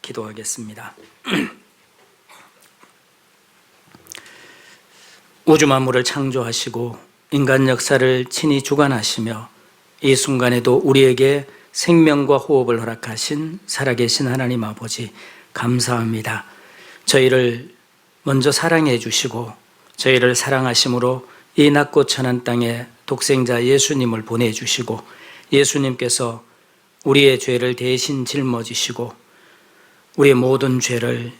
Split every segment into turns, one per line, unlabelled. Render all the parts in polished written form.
기도하겠습니다. 우주 만물을 창조하시고 인간 역사를 친히 주관하시며 이 순간에도 우리에게 생명과 호흡을 허락하신 살아계신 하나님 아버지 감사합니다. 저희를 먼저 사랑해 주시고 저희를 사랑하심으로 이 낮고 천한 땅에 독생자 예수님을 보내주시고 예수님께서 우리의 죄를 대신 짊어지시고 우리의 모든 죄를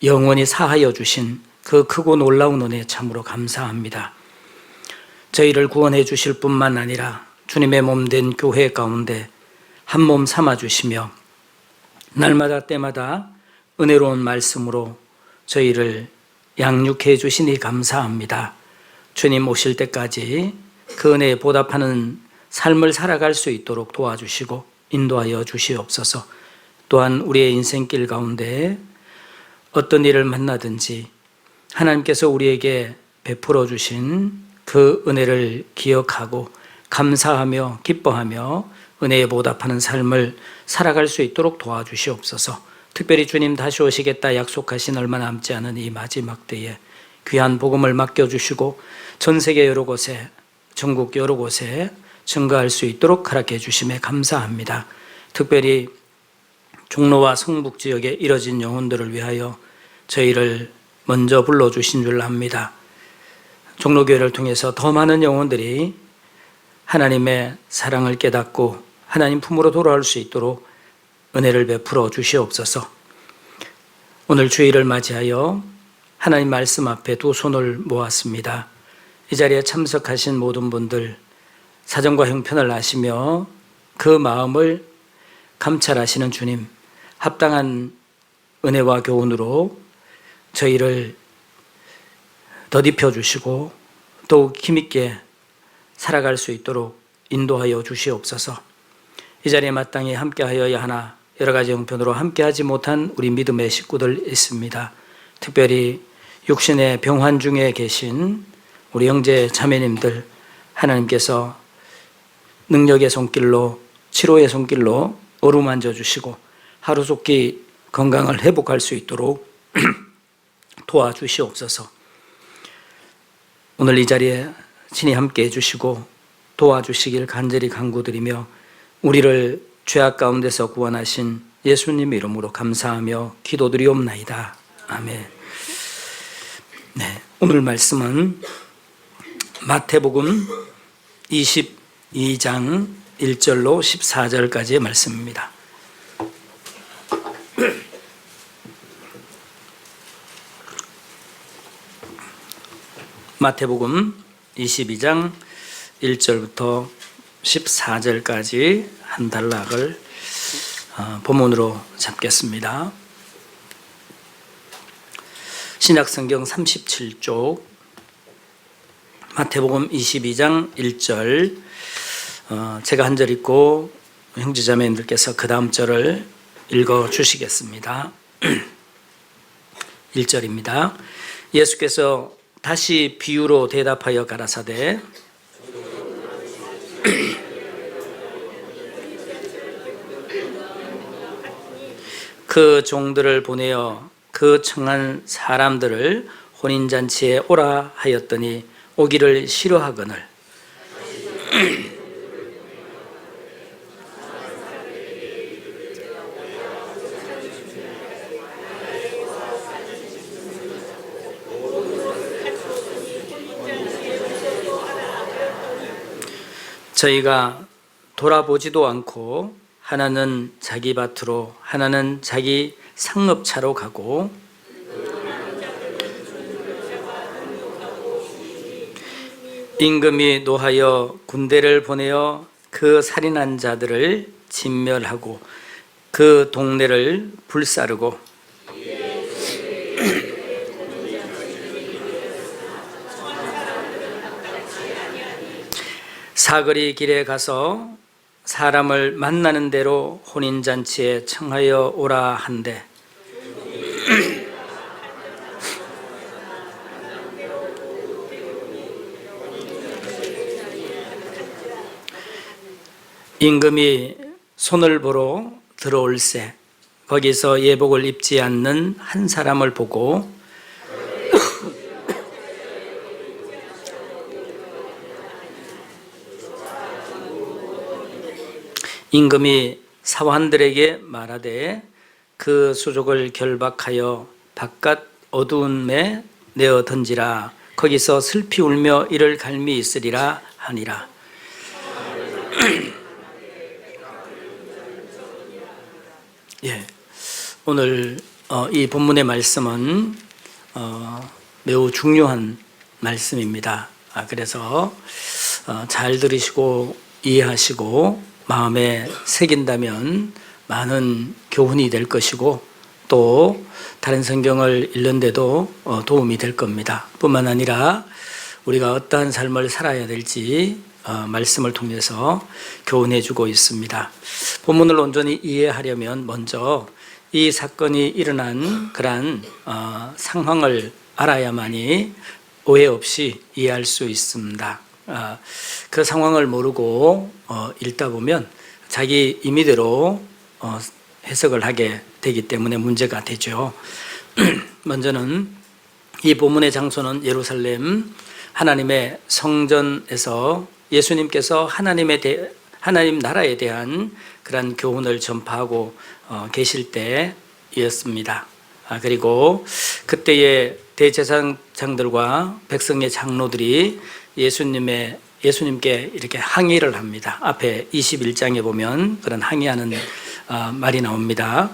영원히 사하여 주신 그 크고 놀라운 은혜 참으로 감사합니다. 저희를 구원해 주실 뿐만 아니라 주님의 몸된 교회 가운데 한 몸 삼아 주시며 날마다 때마다 은혜로운 말씀으로 저희를 양육해 주시니 감사합니다. 주님 오실 때까지 그 은혜에 보답하는 삶을 살아갈 수 있도록 도와주시고 인도하여 주시옵소서. 또한 우리의 인생길 가운데 어떤 일을 만나든지 하나님께서 우리에게 베풀어 주신 그 은혜를 기억하고 감사하며 기뻐하며 은혜에 보답하는 삶을 살아갈 수 있도록 도와주시옵소서. 특별히 주님 다시 오시겠다 약속하신 얼마 남지 않은 이 마지막 때에 귀한 복음을 맡겨주시고 전 세계 여러 곳에, 전국 여러 곳에 증거할 수 있도록 허락해 주심에 감사합니다. 특별히 종로와 성북 지역에 이뤄진 영혼들을 위하여 저희를 먼저 불러주신 줄 압니다. 종로교회를 통해서 더 많은 영혼들이 하나님의 사랑을 깨닫고 하나님 품으로 돌아올 수 있도록 은혜를 베풀어 주시옵소서. 오늘 주일을 맞이하여 하나님 말씀 앞에 두 손을 모았습니다. 이 자리에 참석하신 모든 분들 사정과 형편을 아시며 그 마음을 감찰하시는 주님, 합당한 은혜와 교훈으로 저희를 덧입혀 주시고 더욱 힘있게 살아갈 수 있도록 인도하여 주시옵소서. 이 자리에 마땅히 함께하여야 하나 여러 가지 형편으로 함께하지 못한 우리 믿음의 식구들 있습니다. 특별히 육신의 병환 중에 계신 우리 형제 자매님들 하나님께서 능력의 손길로 치료의 손길로 어루만져 주시고 하루속히 건강을 회복할 수 있도록 도와주시옵소서. 오늘 이 자리에 친히 함께 해주시고 도와주시길 간절히 간구드리며 우리를 죄악 가운데서 구원하신 예수님 이름으로 감사하며 기도드리옵나이다. 아멘. 네, 오늘 말씀은 마태복음 22장 1절로 14절까지의 말씀입니다. 마태복음 22장 1절부터 14절까지 한 단락을 본문으로 잡겠습니다. 신약성경 37쪽 마태복음 22장 1절 제가 한 절 읽고 형제자매님들께서 그 다음 절을 읽어주시겠습니다. 1절입니다. 예수께서 다시 비유로 대답하여 가라사대 그 종들을 보내어 그 청한 사람들을 혼인잔치에 오라 하였더니 오기를 싫어하거늘 저희가 돌아보지도 않고 하나는 자기 밭으로 하나는 자기 상업차로 가고 임금이 노하여 군대를 보내어 그 살인한 자들을 진멸하고 그 동네를 불사르고 사거리 길에 가서 사람을 만나는 대로 혼인잔치에 청하여 오라 한대 임금이 손을 보러 들어올세 거기서 예복을 입지 않는 한 사람을 보고 임금이 사환들에게 말하되 그 수족을 결박하여 바깥 어두움에 내어 던지라. 거기서 슬피 울며 이를 갈미 있으리라 하니라. 예, 오늘 이 본문의 말씀은 매우 중요한 말씀입니다. 그래서 잘 들으시고 이해하시고 마음에 새긴다면 많은 교훈이 될 것이고 또 다른 성경을 읽는데도 도움이 될 겁니다. 뿐만 아니라 우리가 어떠한 삶을 살아야 될지 말씀을 통해서 교훈해 주고 있습니다. 본문을 온전히 이해하려면 먼저 이 사건이 일어난 그러한 상황을 알아야만이 오해 없이 이해할 수 있습니다. 그 상황을 모르고 읽다 보면 자기 임의대로 해석을 하게 되기 때문에 문제가 되죠. 먼저는 이 본문의 장소는 예루살렘 하나님의 성전에서 예수님께서 하나님 나라에 대한 그런 교훈을 전파하고 계실 때였습니다. 그리고 그때의 대제사장들과 백성의 장로들이 예수님께 이렇게 항의를 합니다. 앞에 21장에 보면 그런 항의하는 말이 나옵니다.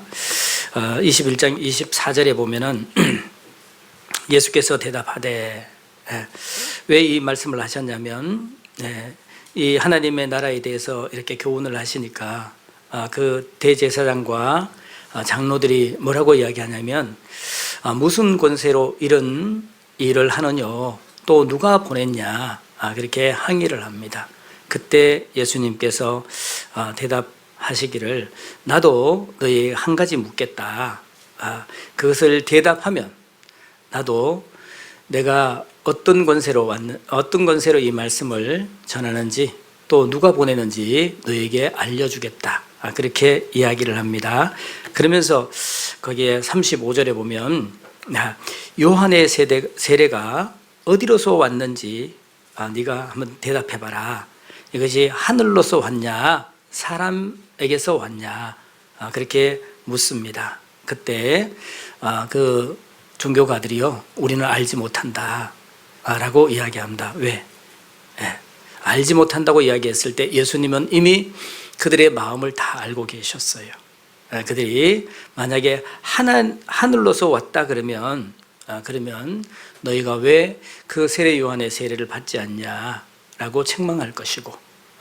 21장 24절에 보면은 예수께서 대답하되, 왜 이 말씀을 하셨냐면 이 하나님의 나라에 대해서 이렇게 교훈을 하시니까 그 대제사장과 장로들이 뭐라고 이야기하냐면 무슨 권세로 이런 일을 하느냐, 또 누가 보냈냐, 그렇게 항의를 합니다. 그때 예수님께서 대답하시기를 나도 너희 한 가지 묻겠다. 그것을 대답하면 나도 내가 어떤 권세로 이 말씀을 전하는지 또 누가 보내는지 너에게 알려주겠다. 그렇게 이야기를 합니다. 그러면서 거기에 35절에 보면 요한의 세례가 어디로서 왔는지 네가 한번 대답해봐라. 이것이 하늘로서 왔냐 사람에게서 왔냐 그렇게 묻습니다. 그때 그 종교가들이요, 우리는 알지 못한다 라고 이야기합니다. 왜? 알지 못한다고 이야기했을 때 예수님은 이미 그들의 마음을 다 알고 계셨어요. 그들이 만약에 하늘로서 왔다 그러면 너희가 왜 그 세례 요한의 세례를 받지 않냐라고 책망할 것이고,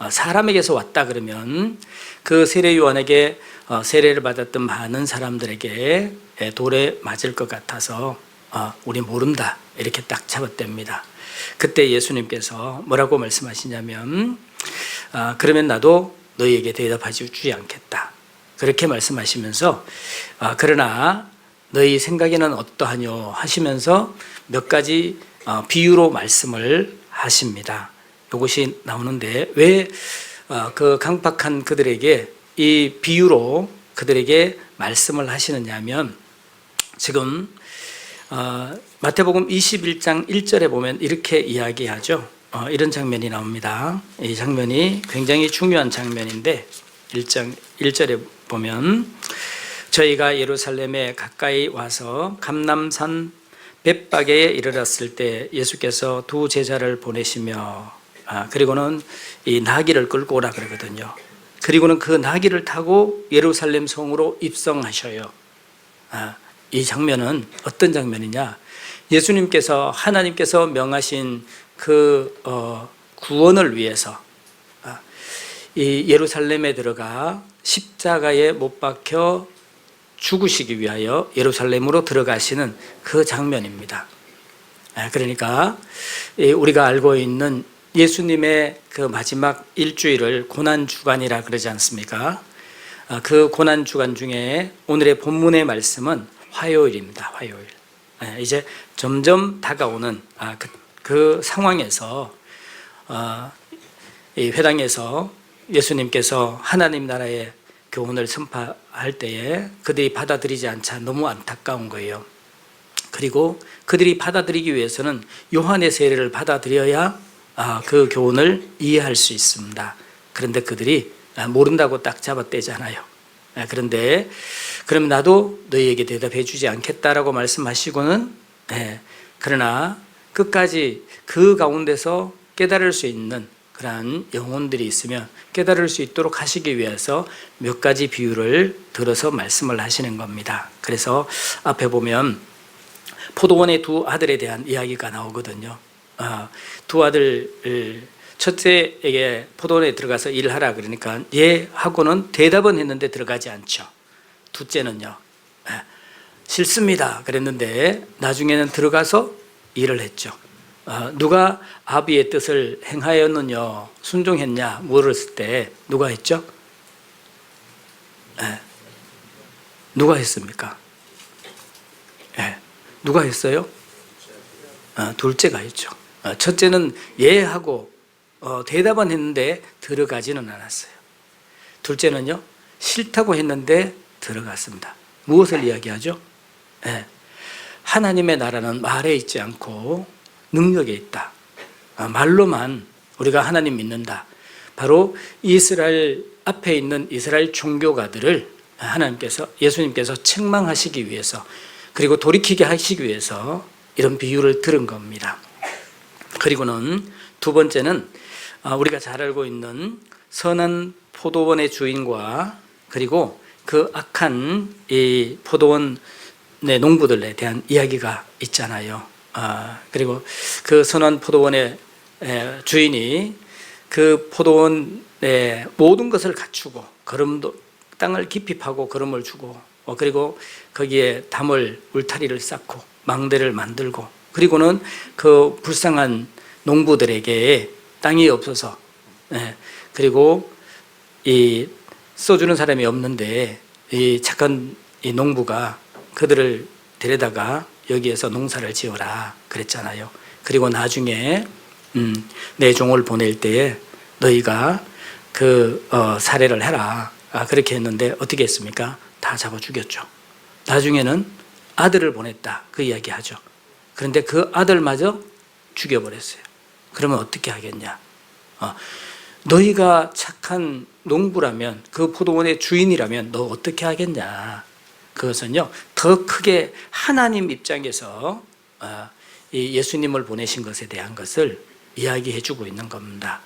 사람에게서 왔다 그러면 그 세례 요한에게 세례를 받았던 많은 사람들에게 돌에 맞을 것 같아서 우리 모른다 이렇게 딱 잡아댑니다. 그때 예수님께서 뭐라고 말씀하시냐면 그러면 나도 너희에게 대답하지 주지 않겠다 그렇게 말씀하시면서 그러나 너희 생각에는 어떠하뇨 하시면서 몇 가지 비유로 말씀을 하십니다. 이것이 나오는데 왜 그 강팍한 그들에게 이 비유로 그들에게 말씀을 하시느냐 하면, 지금 마태복음 21장 1절에 보면 이렇게 이야기하죠. 이런 장면이 나옵니다. 이 장면이 굉장히 중요한 장면인데 1절에 보면 저희가 예루살렘에 가까이 와서 감람산 벳바게에 이르렀을 때 예수께서 두 제자를 보내시며 그리고는 이 나귀를 끌고 오라 그러거든요. 그리고는 그 나귀를 타고 예루살렘 성으로 입성하셔요. 이 장면은 어떤 장면이냐? 예수님께서 하나님께서 명하신 그 구원을 위해서 이 예루살렘에 들어가 십자가에 못 박혀 죽으시기 위하여 예루살렘으로 들어가시는 그 장면입니다. 그러니까 우리가 알고 있는 예수님의 그 마지막 일주일을 고난주간이라 그러지 않습니까? 그 고난주간 중에 오늘의 본문의 말씀은 화요일입니다. 화요일. 이제 점점 다가오는 그 상황에서 이 회당에서 예수님께서 하나님 나라의 교훈을 선포할 때에 그들이 받아들이지 않자 너무 안타까운 거예요. 그리고 그들이 받아들이기 위해서는 요한의 세례를 받아들여야 그 교훈을 이해할 수 있습니다. 그런데 그들이 모른다고 딱 잡아떼잖아요. 그런데 그럼 나도 너희에게 대답해 주지 않겠다라고 말씀하시고는 그러나 끝까지 그 가운데서 깨달을 수 있는 그러한 영혼들이 있으면 깨달을 수 있도록 하시기 위해서 몇 가지 비유를 들어서 말씀을 하시는 겁니다. 그래서 앞에 보면 포도원의 두 아들에 대한 이야기가 나오거든요. 두 아들, 첫째에게 포도원에 들어가서 일하라 그러니까 얘하고는 대답은 했는데 들어가지 않죠. 둘째는요, 싫습니다 그랬는데 나중에는 들어가서 일을 했죠. 누가 아비의 뜻을 행하였느냐, 순종했냐 물었을 때 누가 했죠? 누가 했습니까? 누가 했어요? 둘째가 했죠. 첫째는 예 하고 대답은 했는데 들어가지는 않았어요. 둘째는요, 싫다고 했는데 들어갔습니다. 무엇을 이야기하죠? 하나님의 나라는 말에 있지 않고 능력에 있다. 말로만 우리가 하나님 믿는다. 바로 이스라엘 앞에 있는 이스라엘 종교가들을 하나님께서, 예수님께서 책망하시기 위해서, 그리고 돌이키게 하시기 위해서 이런 비유를 들은 겁니다. 그리고는 두 번째는 우리가 잘 알고 있는 선한 포도원의 주인과 그리고 그 악한 이 포도원의 농부들에 대한 이야기가 있잖아요. 그리고 그 선한 포도원의 주인이 그 포도원의 모든 것을 갖추고 거름도 땅을 깊이 파고 거름을 주고 그리고 거기에 담을 울타리를 쌓고 망대를 만들고 그리고는 그 불쌍한 농부들에게 땅이 없어서 그리고 이 써주는 사람이 없는데 이 착한 이 농부가 그들을 데려다가 여기에서 농사를 지어라 그랬잖아요. 그리고 나중에 내 종을 보낼 때에 너희가 그 살해를 해라 그렇게 했는데 어떻게 했습니까? 다 잡아 죽였죠. 나중에는 아들을 보냈다 그 이야기 하죠. 그런데 그 아들마저 죽여버렸어요. 그러면 어떻게 하겠냐? 너희가 착한 농부라면, 그 포도원의 주인이라면 너 어떻게 하겠냐? 그것은요, 더 크게 하나님 입장에서 이 예수님을 보내신 것에 대한 것을 이야기해 주고 있는 겁니다.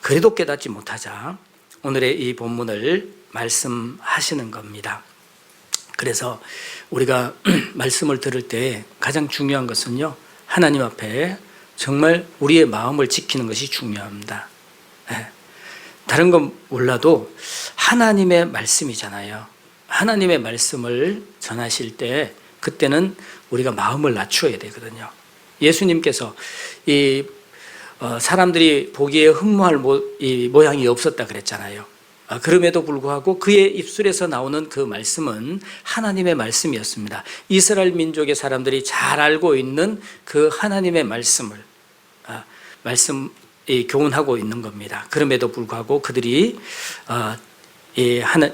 그래도 깨닫지 못하자 오늘의 이 본문을 말씀하시는 겁니다. 그래서 우리가 말씀을 들을 때 가장 중요한 것은요, 하나님 앞에 정말 우리의 마음을 지키는 것이 중요합니다. 다른 건 몰라도 하나님의 말씀이잖아요. 하나님의 말씀을 전하실 때 그때는 우리가 마음을 낮추어야 되거든요. 예수님께서 이 사람들이 보기에 흠모할 모양이 없었다 그랬잖아요. 그럼에도 불구하고 그의 입술에서 나오는 그 말씀은 하나님의 말씀이었습니다. 이스라엘 민족의 사람들이 잘 알고 있는 그 하나님의 말씀을 교훈하고 있는 겁니다. 그럼에도 불구하고 그들이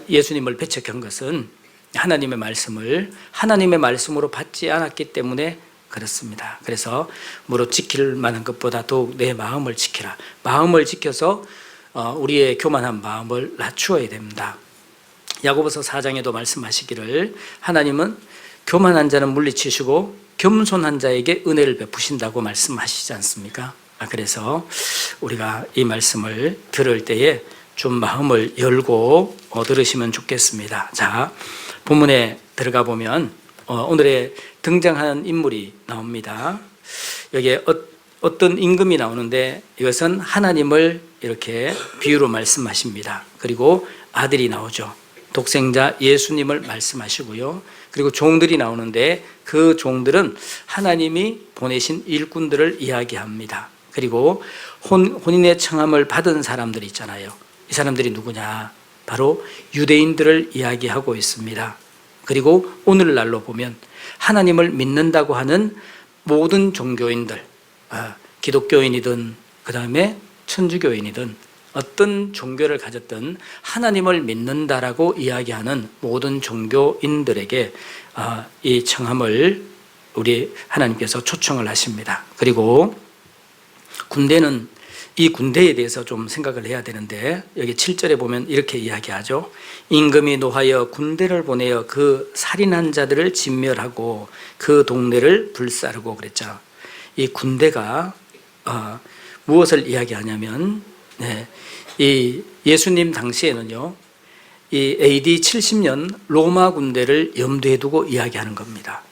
예수님을 배척한 것은 하나님의 말씀을 하나님의 말씀으로 받지 않았기 때문에 그렇습니다. 그래서 무릇 지킬 만한 것보다 더욱 내 마음을 지키라. 마음을 지켜서 우리의 교만한 마음을 낮추어야 됩니다. 야고보서 4장에도 말씀하시기를 하나님은 교만한 자는 물리치시고 겸손한 자에게 은혜를 베푸신다고 말씀하시지 않습니까? 그래서 우리가 이 말씀을 들을 때에 좀 마음을 열고 들으시면 좋겠습니다. 자, 본문에 들어가 보면 오늘의 등장하는 인물이 나옵니다. 여기에 어떤 임금이 나오는데 이것은 하나님을 이렇게 비유로 말씀하십니다. 그리고 아들이 나오죠. 독생자 예수님을 말씀하시고요. 그리고 종들이 나오는데 그 종들은 하나님이 보내신 일꾼들을 이야기합니다. 그리고 혼인의 청함을 받은 사람들이 있잖아요. 이 사람들이 누구냐? 바로 유대인들을 이야기하고 있습니다. 그리고 오늘날로 보면 하나님을 믿는다고 하는 모든 종교인들, 기독교인이든 그 다음에 천주교인이든 어떤 종교를 가졌든 하나님을 믿는다라고 이야기하는 모든 종교인들에게 이 청함을 우리 하나님께서 초청을 하십니다. 그리고 군대는 이 군대에 대해서 좀 생각을 해야 되는데 여기 7절에 보면 이렇게 이야기하죠. 임금이 노하여 군대를 보내어 그 살인한 자들을 진멸하고 그 동네를 불사르고 그랬죠. 이 군대가 무엇을 이야기하냐면 이 예수님 당시에는요, 이 AD 70년 로마 군대를 염두에 두고 이야기하는 겁니다.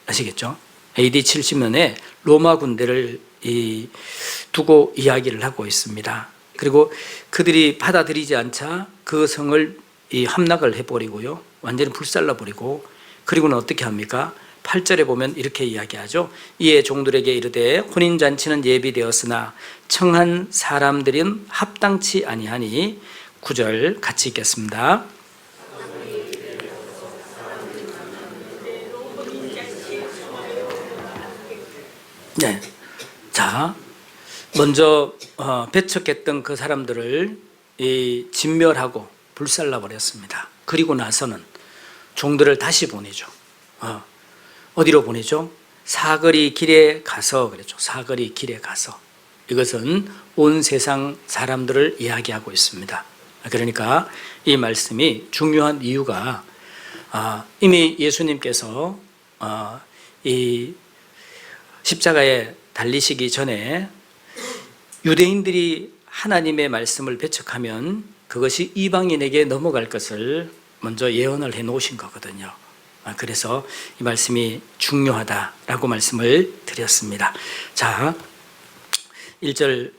아시겠죠? AD 70년에 로마 군대를 두고 이야기를 하고 있습니다. 그리고 그들이 받아들이지 않자 그 성을 함락을 해버리고요, 완전히 불살라버리고, 그리고는 어떻게 합니까? 8절에 보면 이렇게 이야기하죠. 이에 종들에게 이르되 혼인잔치는 예비되었으나 청한 사람들은 합당치 아니하니. 9절 같이 읽겠습니다. 네. 자, 먼저 배척했던 그 사람들을 진멸하고 불살라버렸습니다. 그리고 나서는 종들을 다시 보내죠. 어디로 보내죠? 사거리 길에 가서 그랬죠. 사거리 길에 가서. 이것은 온 세상 사람들을 이야기하고 있습니다. 그러니까 이 말씀이 중요한 이유가 이미 예수님께서 이 십자가에 달리시기 전에 유대인들이 하나님의 말씀을 배척하면 그것이 이방인에게 넘어갈 것을 먼저 예언을 해 놓으신 거거든요. 그래서 이 말씀이 중요하다라고 말씀을 드렸습니다. 자, 1절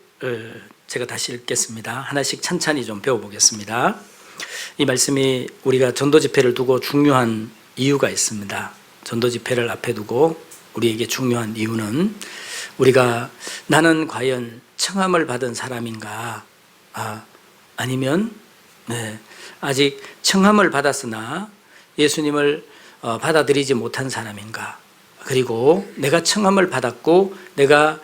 제가 다시 읽겠습니다. 하나씩 찬찬히 좀 배워보겠습니다. 이 말씀이 우리가 전도 집회를 두고 중요한 이유가 있습니다. 전도 집회를 앞에 두고 우리에게 중요한 이유는 우리가 나는 과연 청함을 받은 사람인가, 아니면 아직 청함을 받았으나 예수님을 받아들이지 못한 사람인가, 그리고 내가 청함을 받았고 내가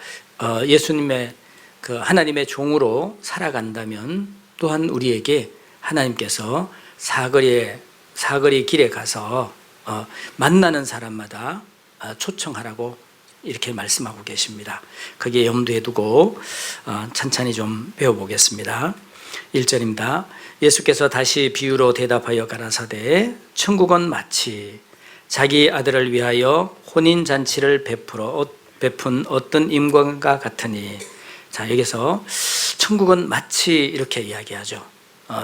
예수님의 그 하나님의 종으로 살아간다면 또한 우리에게 하나님께서 사거리 길에 가서 만나는 사람마다 초청하라고 이렇게 말씀하고 계십니다. 거기에 염두에 두고 찬찬히 좀 배워보겠습니다. 1절입니다. 예수께서 다시 비유로 대답하여 가라사대 천국은 마치 자기 아들을 위하여 혼인잔치를 베푼 어떤 임금과 같으니. 자, 여기서 천국은 마치 이렇게 이야기하죠.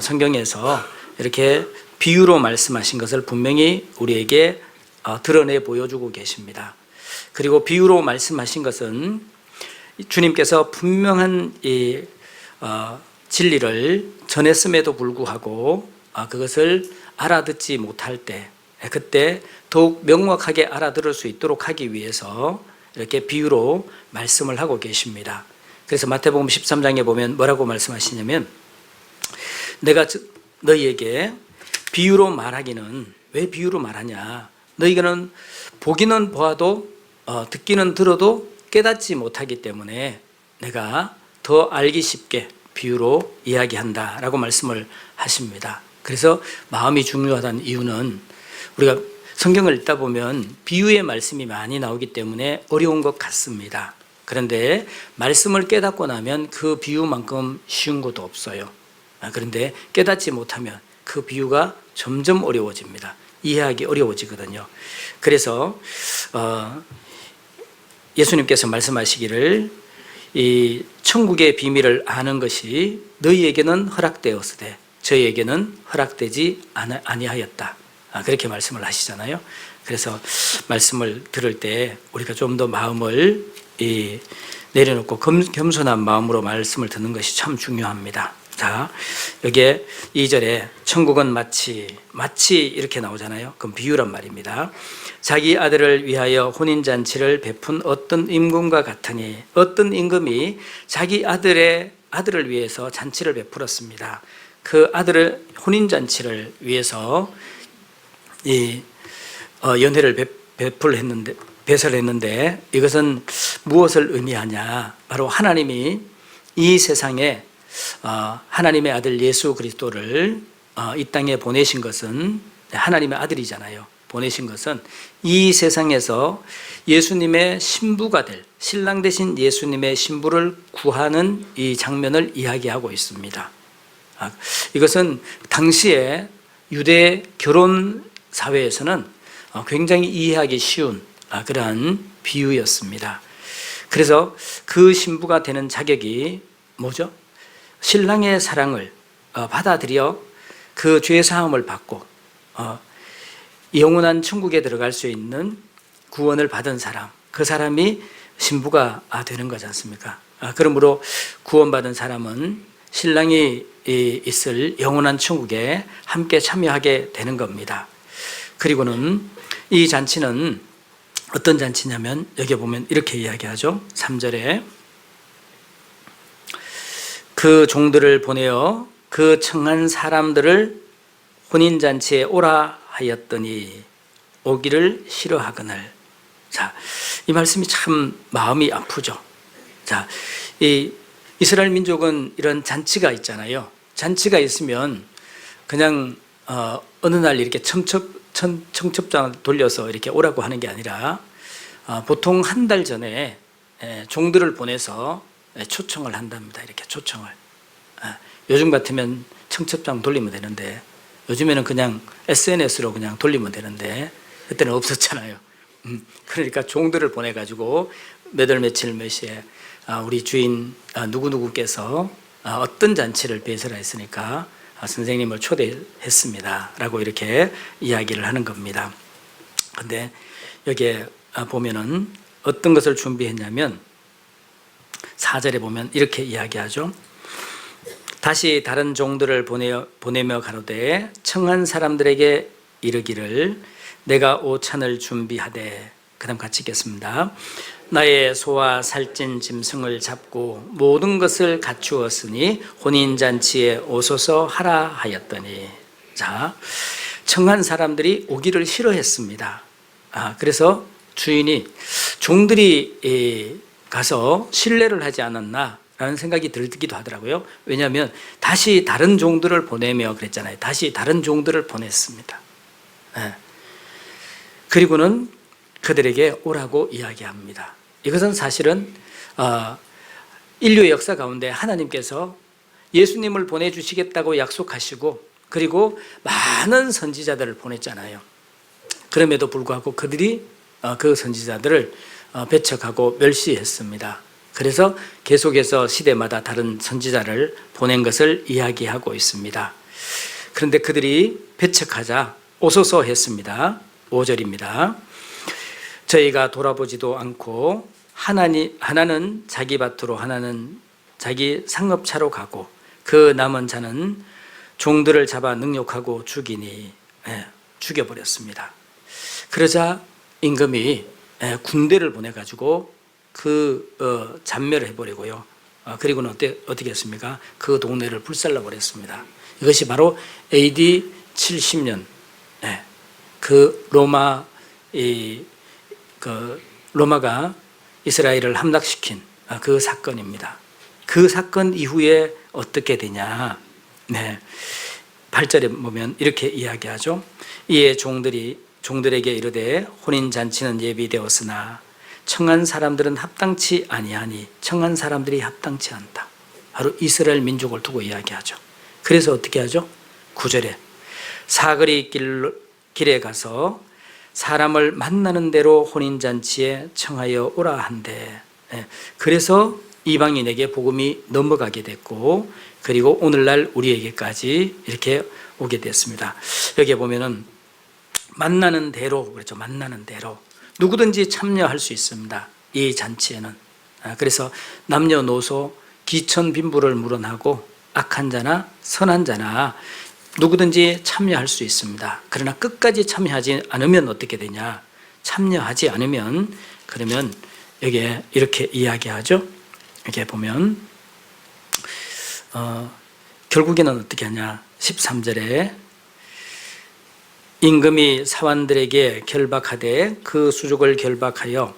성경에서 이렇게 비유로 말씀하신 것을 분명히 우리에게 드러내 보여주고 계십니다. 그리고 비유로 말씀하신 것은 주님께서 분명한 진리를 전했음에도 불구하고 그것을 알아듣지 못할 때, 그때 더욱 명확하게 알아들을 수 있도록 하기 위해서 이렇게 비유로 말씀을 하고 계십니다. 그래서 마태복음 13장에 보면 뭐라고 말씀하시냐면, 내가 너희에게 비유로 말하기는, 왜 비유로 말하냐, 너희는 보기는 보아도 듣기는 들어도 깨닫지 못하기 때문에 내가 더 알기 쉽게 비유로 이야기한다라고 말씀을 하십니다. 그래서 마음이 중요하다는 이유는 우리가 성경을 읽다 보면 비유의 말씀이 많이 나오기 때문에 어려운 것 같습니다. 그런데 말씀을 깨닫고 나면 그 비유만큼 쉬운 것도 없어요. 그런데 깨닫지 못하면 그 비유가 점점 어려워집니다. 이해하기 어려워지거든요. 그래서 예수님께서 말씀하시기를 이 천국의 비밀을 아는 것이 너희에게는 허락되었으되 저희에게는 허락되지 아니하였다. 그렇게 말씀을 하시잖아요. 그래서 말씀을 들을 때 우리가 좀 더 마음을 내려놓고 겸손한 마음으로 말씀을 듣는 것이 참 중요합니다. 자, 여기에 2절에 천국은 마치 이렇게 나오잖아요. 그럼 비유란 말입니다. 자기 아들을 위하여 혼인잔치를 베푼 어떤 임금과 같으니, 어떤 임금이 자기 아들을 위해서 잔치를 베풀었습니다. 그 아들을 혼인잔치를 위해서 연회를 배설했는데 이것은 무엇을 의미하냐? 바로 하나님이 이 세상에 하나님의 아들 예수 그리스도를 이 땅에 보내신 것은 하나님의 아들이잖아요. 보내신 것은 이 세상에서 예수님의 신부가 될, 신랑 대신 예수님의 신부를 구하는 이 장면을 이야기하고 있습니다. 이것은 당시에 유대 결혼 사회에서는 굉장히 이해하기 쉬운 그러한 비유였습니다. 그래서 그 신부가 되는 자격이 뭐죠? 신랑의 사랑을 받아들여 그 죄사함을 받고 영원한 천국에 들어갈 수 있는 구원을 받은 사람, 그 사람이 신부가 되는 거지 않습니까? 그러므로 구원받은 사람은 신랑이 있을 영원한 천국에 함께 참여하게 되는 겁니다. 그리고는 이 잔치는 어떤 잔치냐면 여기 보면 이렇게 이야기하죠. 3절에 그 종들을 보내어 그 청한 사람들을 혼인잔치에 오라 하였더니 오기를 싫어하거늘. 자, 이 말씀이 참 마음이 아프죠. 자, 이 이스라엘 민족은 이런 잔치가 있잖아요. 잔치가 있으면 그냥 어느 날 이렇게 청첩장을 돌려서 이렇게 오라고 하는 게 아니라 보통 한 달 전에 종들을 보내서 초청을 한답니다. 이렇게 초청을. 요즘 같으면 청첩장 돌리면 되는데 요즘에는 그냥 SNS로 그냥 돌리면 되는데 그때는 없었잖아요. 그러니까 종들을 보내가지고 몇 월 며칠 몇 시에 우리 주인 누구누구께서 어떤 잔치를 배설했으니까 선생님을 초대했습니다 라고 이렇게 이야기를 하는 겁니다. 근데 여기에 보면은 어떤 것을 준비했냐면 4절에 보면 이렇게 이야기하죠. 다시 다른 종들을 보내며 가로되 청한 사람들에게 이르기를 내가 오찬을 준비하되, 그 다음 같이 읽겠습니다. 나의 소와 살찐 짐승을 잡고 모든 것을 갖추었으니 혼인잔치에 오소서 하라 하였더니. 자, 청한 사람들이 오기를 싫어했습니다. 그래서 주인이 종들이 가서 신뢰를 하지 않았나 라는 생각이 들기도 하더라고요. 왜냐하면 다시 다른 종들을 보내며 그랬잖아요. 다시 다른 종들을 보냈습니다. 그리고는 그들에게 오라고 이야기합니다. 이것은 사실은 인류의 역사 가운데 하나님께서 예수님을 보내주시겠다고 약속하시고 그리고 많은 선지자들을 보냈잖아요. 그럼에도 불구하고 그들이 그 선지자들을 배척하고 멸시했습니다. 그래서 계속해서 시대마다 다른 선지자를 보낸 것을 이야기하고 있습니다. 그런데 그들이 배척하자 오소서 했습니다. 5절입니다. 저희가 돌아보지도 않고 하나는 자기 밭으로 하나는 자기 상업차로 가고 그 남은 자는 종들을 잡아 능욕하고 죽이니 죽여버렸습니다. 그러자 임금이 군대를 보내가지고 잔멸을 해버리고요. 그리고는 어떻게 했습니까? 그 동네를 불살라버렸습니다. 이것이 바로 AD 70년 그 로마가 이스라엘을 함락시킨 그 사건입니다. 그 사건 이후에 어떻게 되냐? 8절에 보면 이렇게 이야기하죠. 이에 종들에게 이르되 혼인잔치는 예비되었으나 청한 사람들은 합당치 아니하니. 청한 사람들이 합당치 않다. 바로 이스라엘 민족을 두고 이야기하죠. 그래서 어떻게 하죠? 9절에 사거리 길에 가서 사람을 만나는 대로 혼인잔치에 청하여 오라 한대. 그래서 이방인에게 복음이 넘어가게 됐고 그리고 오늘날 우리에게까지 이렇게 오게 됐습니다. 여기에 보면은 만나는 대로 그렇죠. 만나는 대로 누구든지 참여할 수 있습니다. 이 잔치에는. 그래서 남녀노소 기천 빈부를 물어나고 악한 자나 선한 자나 누구든지 참여할 수 있습니다. 그러나 끝까지 참여하지 않으면 어떻게 되냐? 참여하지 않으면 그러면 여기에 이렇게 이야기하죠. 이렇게 보면 결국에는 어떻게 하냐? 13절에 임금이 사환들에게 결박하되 그 수족을 결박하여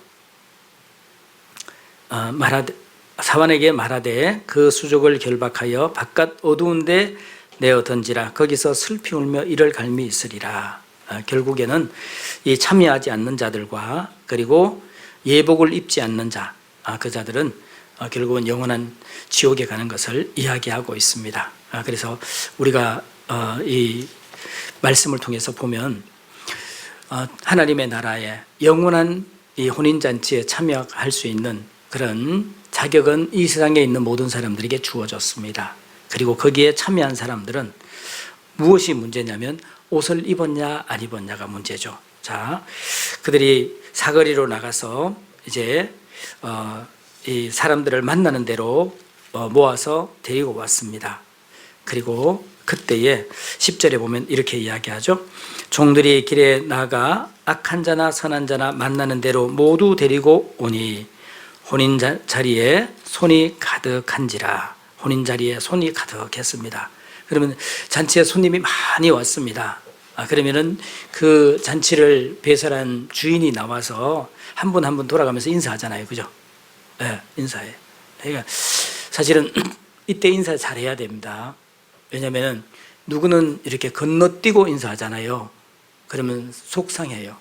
말하되 사환에게 말하되 그 수족을 결박하여 바깥 어두운 데 내어 던지라. 거기서 슬피 울며 이를 갈미 있으리라. 결국에는 이 참여하지 않는 자들과 그리고 예복을 입지 않는 자, 그 자들은 결국은 영원한 지옥에 가는 것을 이야기하고 있습니다. 그래서 우리가 이 말씀을 통해서 보면 하나님의 나라에 영원한 이 혼인잔치에 참여할 수 있는 그런 자격은 이 세상에 있는 모든 사람들에게 주어졌습니다. 그리고 거기에 참여한 사람들은 무엇이 문제냐면 옷을 입었냐 안 입었냐가 문제죠. 자, 그들이 사거리로 나가서 이제 이 사람들을 만나는 대로 모아서 데리고 왔습니다. 그리고 그때에 10절에 보면 이렇게 이야기하죠. 종들이 길에 나가 악한 자나 선한 자나 만나는 대로 모두 데리고 오니 혼인 자리에 손이 가득한지라. 혼인 자리에 손이 가득했습니다. 그러면 잔치에 손님이 많이 왔습니다. 그러면은 그 잔치를 배설한 주인이 나와서 한 분 한 분 돌아가면서 인사하잖아요. 그죠? 네, 인사해. 그러니까 사실은 이때 인사 잘해야 됩니다. 왜냐하면 누구는 이렇게 건너뛰고 인사하잖아요. 그러면 속상해요.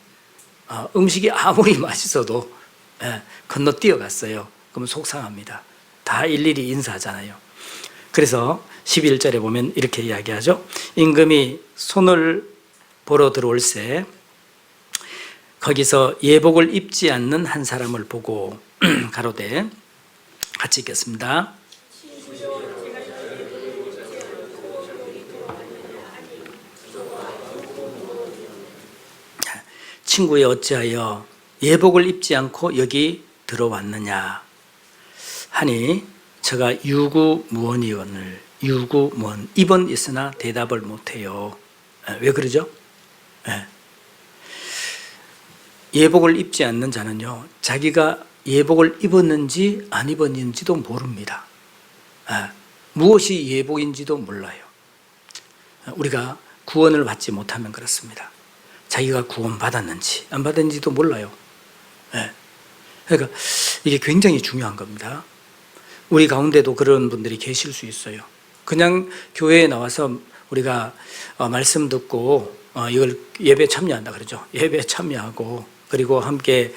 음식이 아무리 맛있어도 건너뛰어 갔어요. 그러면 속상합니다. 다 일일이 인사하잖아요. 그래서 11절에 보면 이렇게 이야기하죠. 임금이 손을 보러 들어올새 거기서 예복을 입지 않는 한 사람을 보고 가로되, 같이 읽겠습니다. 친구여 어찌하여 예복을 입지 않고 여기 들어왔느냐 하니 저가 유구무원이언을, 유구무원, 입은 있으나 대답을 못해요. 왜 그러죠? 예복을 입지 않는 자는요, 자기가 예복을 입었는지 안 입었는지도 모릅니다. 무엇이 예복인지도 몰라요. 우리가 구원을 받지 못하면 그렇습니다. 자기가 구원받았는지 안 받았는지도 몰라요. 그러니까 이게 굉장히 중요한 겁니다. 우리 가운데도 그런 분들이 계실 수 있어요. 그냥 교회에 나와서 우리가 말씀 듣고 이걸 예배 참여한다 그러죠. 예배 참여하고 그리고 함께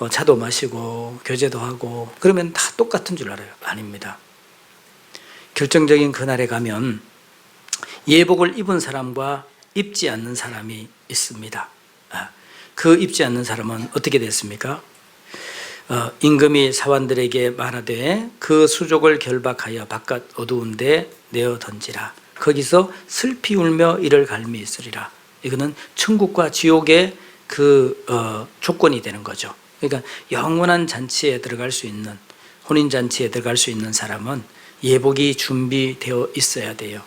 차도 마시고 교제도 하고 그러면 다 똑같은 줄 알아요. 아닙니다. 결정적인 그날에 가면 예복을 입은 사람과 입지 않는 사람이 있습니다. 그 입지 않는 사람은 어떻게 됐습니까? 임금이 사환들에게 말하되 그 수족을 결박하여 바깥 어두운 데 내어 던지라. 거기서 슬피 울며 이를 갈미 있으리라. 이거는 천국과 지옥의 그 조건이 되는 거죠. 그러니까 영원한 잔치에 들어갈 수 있는, 혼인 잔치에 들어갈 수 있는 사람은 예복이 준비되어 있어야 돼요.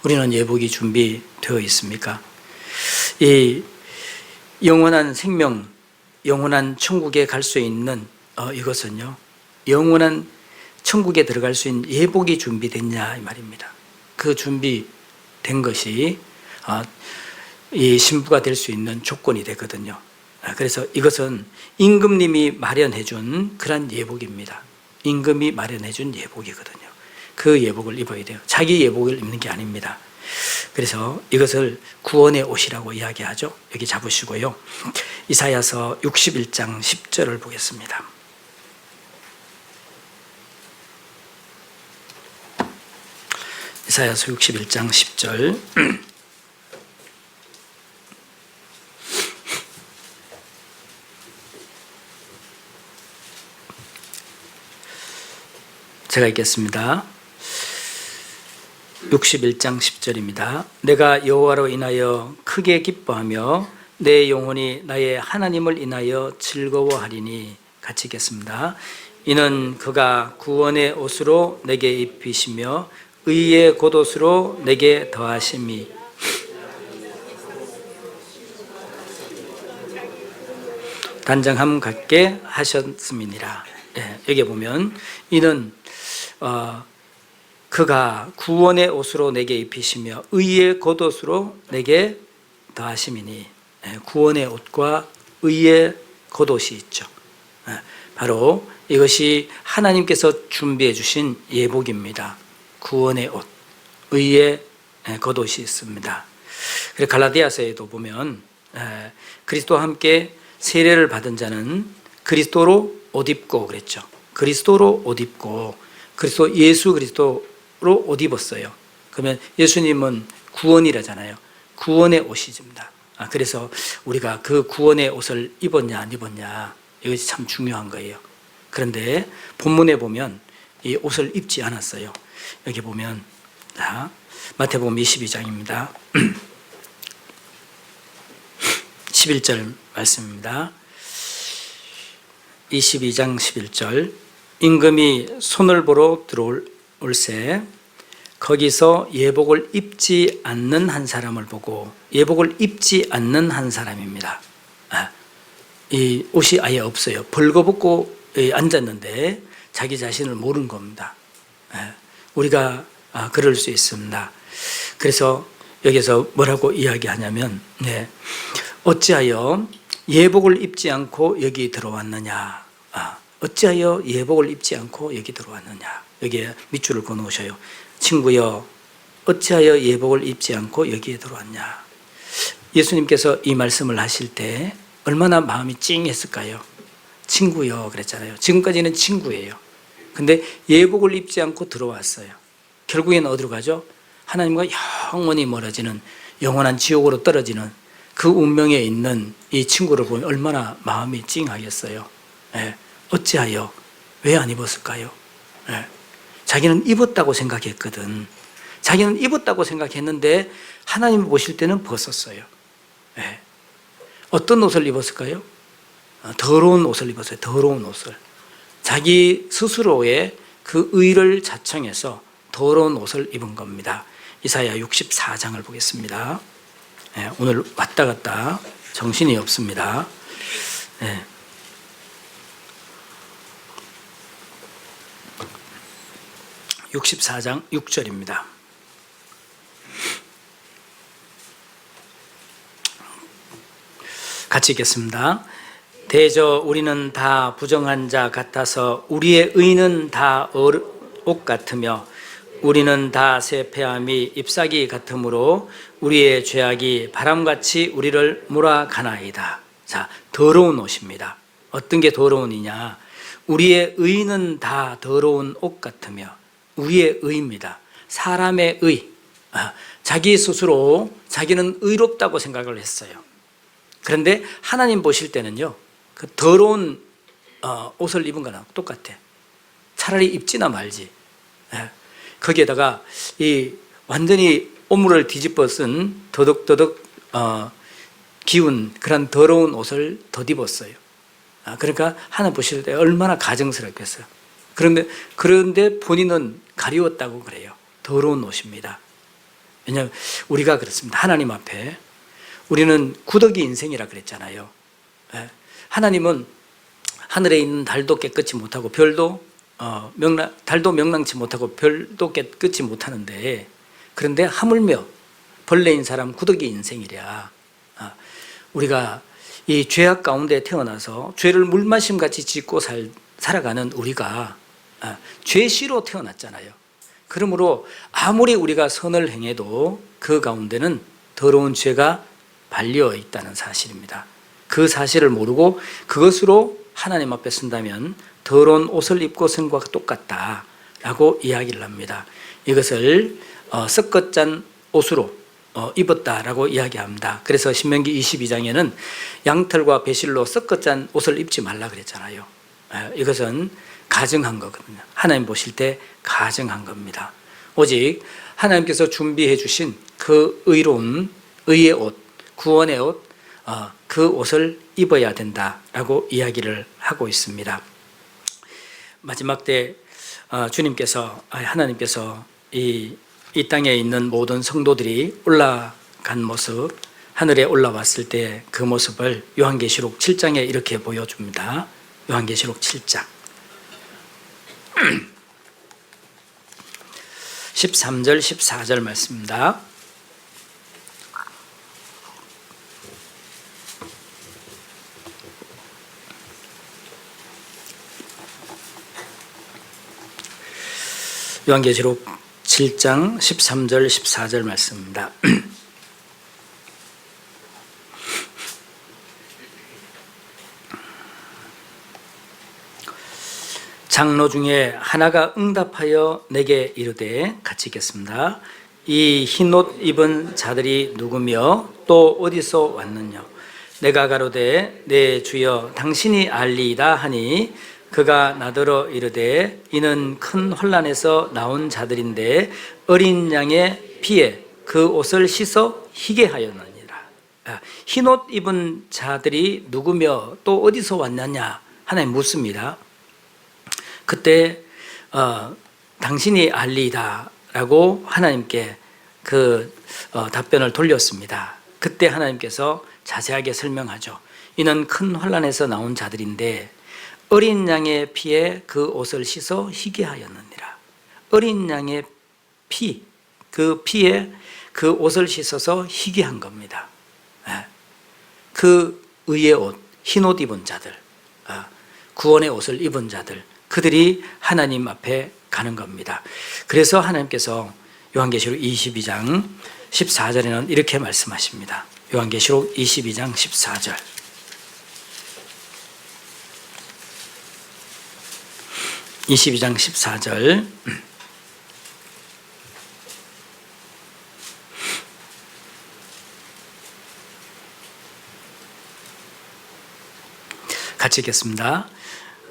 우리는 예복이 준비되어 있습니까? 이 영원한 생명, 영원한 천국에 갈 수 있는 이것은요, 영원한 천국에 들어갈 수 있는 예복이 준비됐냐 이 말입니다. 그 준비된 것이 이 신부가 될 수 있는 조건이 되거든요. 그래서 이것은 임금님이 마련해 준 그런 예복입니다. 임금이 마련해 준 예복이거든요. 그 예복을 입어야 돼요. 자기 예복을 입는 게 아닙니다. 그래서 이것을 구원의 옷이라고 이야기하죠. 여기 잡으시고요. 이사야서 61장 10절을 보겠습니다. 이사야서 61장 10절. 제가 읽겠습니다. 61장 10절입니다. 내가 여호와로 인하여 크게 기뻐하며 내 영혼이 나의 하나님을 인하여 즐거워하리니, 같이 읽겠습니다. 이는 그가 구원의 옷으로 내게 입히시며 의의 겉옷으로 내게 더하심이 단정함 같게 하셨음이니라. 여기 보면 이는 그가 구원의 옷으로 내게 입히시며 의의 겉옷으로 내게 더하심이니, 구원의 옷과 의의 겉옷이 있죠. 바로 이것이 하나님께서 준비해 주신 예복입니다. 구원의 옷, 의의 겉옷이 있습니다. 그래서 갈라디아서에도 보면 그리스도와 함께 세례를 받은 자는 그리스도로 옷 입고 그랬죠. 그리스도로 옷 입고 예수 그리스도로 옷 입었어요. 그러면 예수님은 구원이라잖아요. 구원의 옷이집니다. 그래서 우리가 그 구원의 옷을 입었냐 안 입었냐 이것이 참 중요한 거예요. 그런데 본문에 보면 이 옷을 입지 않았어요. 여기 보면 마태복음 22장입니다. 11절 말씀입니다. 22장 11절 임금이 손을 보러 들어올새 거기서 예복을 입지 않는 한 사람을 보고 예복을 입지 않는 한 사람입니다. 이 옷이 아예 없어요. 벌거벗고 앉았는데 자기 자신을 모르는 겁니다. 우리가 그럴 수 있습니다. 그래서 여기서 뭐라고 이야기하냐면 어찌하여 예복을 입지 않고 여기 들어왔느냐. 어찌하여 예복을 입지 않고 여기 들어왔느냐. 여기에 밑줄을 그어놓으셔요. 친구여, 어찌하여 예복을 입지 않고 여기에 들어왔냐. 예수님께서 이 말씀을 하실 때 얼마나 마음이 찡했을까요? 친구여 그랬잖아요. 지금까지는 친구예요. 근데 예복을 입지 않고 들어왔어요. 결국에는 어디로 가죠? 하나님과 영원히 멀어지는 영원한 지옥으로 떨어지는 그 운명에 있는 이 친구를 보면 얼마나 마음이 찡하겠어요. 어찌하여 왜 안 입었을까요? 자기는 입었다고 생각했거든. 자기는 입었다고 생각했는데 하나님 보실 때는 벗었어요. 어떤 옷을 입었을까요? 더러운 옷을 입었어요. 더러운 옷을. 자기 스스로의 그 의를 자청해서 더러운 옷을 입은 겁니다. 이사야 64장을 보겠습니다. 오늘 왔다 갔다 정신이 없습니다. 64장 6절입니다. 같이 읽겠습니다. 대저 우리는 다 부정한 자 같아서 우리의 의는 다 옷 같으며 우리는 다 쇠폐함이 잎사귀 같으므로 우리의 죄악이 바람같이 우리를 몰아가나이다. 자, 더러운 옷입니다. 어떤 게 더러운이냐? 우리의 의는 다 더러운 옷 같으며 우리의 의입니다. 사람의 의. 자기 스스로 자기는 의롭다고 생각을 했어요. 그런데 하나님 보실 때는요, 그 더러운 옷을 입은 거랑 똑같아. 차라리 입지나 말지. 거기에다가 이 완전히 오물을 뒤집어 쓴 더덕더덕 기운 그런 더러운 옷을 덧입었어요. 그러니까 하나님 보실 때 얼마나 가증스럽겠어요. 그런데 본인은 가리웠다고 그래요. 더러운 옷입니다. 왜냐하면 우리가 그렇습니다. 하나님 앞에 우리는 구더기 인생이라 그랬잖아요. 하나님은 하늘에 있는 달도 깨끗이 못하고 달도 명랑치 못하고 별도 깨끗이 못하는데 그런데 하물며 벌레인 사람 구더기 인생이랴. 우리가 이 죄악 가운데 태어나서 죄를 물마심같이 짓고 살아가는 우리가 죄시로 태어났잖아요. 그러므로 아무리 우리가 선을 행해도 그 가운데는 더러운 죄가 발려 있다는 사실입니다. 그 사실을 모르고 그것으로 하나님 앞에 선다면 더러운 옷을 입고 선 것과 똑같다라고 이야기를 합니다. 이것을 썩것짠 옷으로 입었다라고 이야기합니다. 그래서 신명기 22장에는 양털과 배실로 썩것짠 옷을 입지 말라 그랬잖아요. 이것은 가증한 거거든요. 하나님 보실 때 가증한 겁니다. 오직 하나님께서 준비해 주신 그 의로운 의의 옷, 구원의 옷, 그 옷을 입어야 된다라고 이야기를 하고 있습니다. 마지막 때 하나님께서 이 땅에 있는 모든 성도들이 올라간 모습, 하늘에 올라왔을 때 그 모습을 요한계시록 7장에 이렇게 보여줍니다. 요한계시록 7장 13절 14절 말씀입니다. 요한계시록 7장 13절 14절 말씀입니다. 장로 중에 하나가 응답하여 내게 이르되, 같이 읽겠습니다. 이 흰옷 입은 자들이 누구며 또 어디서 왔느냐? 내가 가로되 내 주여 당신이 알리이다 하니, 그가 나더러 이르되 이는 큰 혼란에서 나온 자들인데 어린 양의 피에 그 옷을 씻어 희게 하였느니라. 흰옷 입은 자들이 누구며 또 어디서 왔느냐 하나님 묻습니다. 그때 당신이 알리이다 라고 하나님께 답변을 돌렸습니다. 그때 하나님께서 자세하게 설명하죠. 이는 큰 혼란에서 나온 자들인데 어린 양의 피에 그 옷을 씻어 희게 하였느니라. 어린 양의 피, 그 피에 그 옷을 씻어서 희게 한 겁니다. 그 의의 옷, 흰 옷 입은 자들, 구원의 옷을 입은 자들, 그들이 하나님 앞에 가는 겁니다. 그래서 하나님께서 요한계시록 22장 14절에는 이렇게 말씀하십니다. 요한계시록 22장 14절. 같이 읽겠습니다.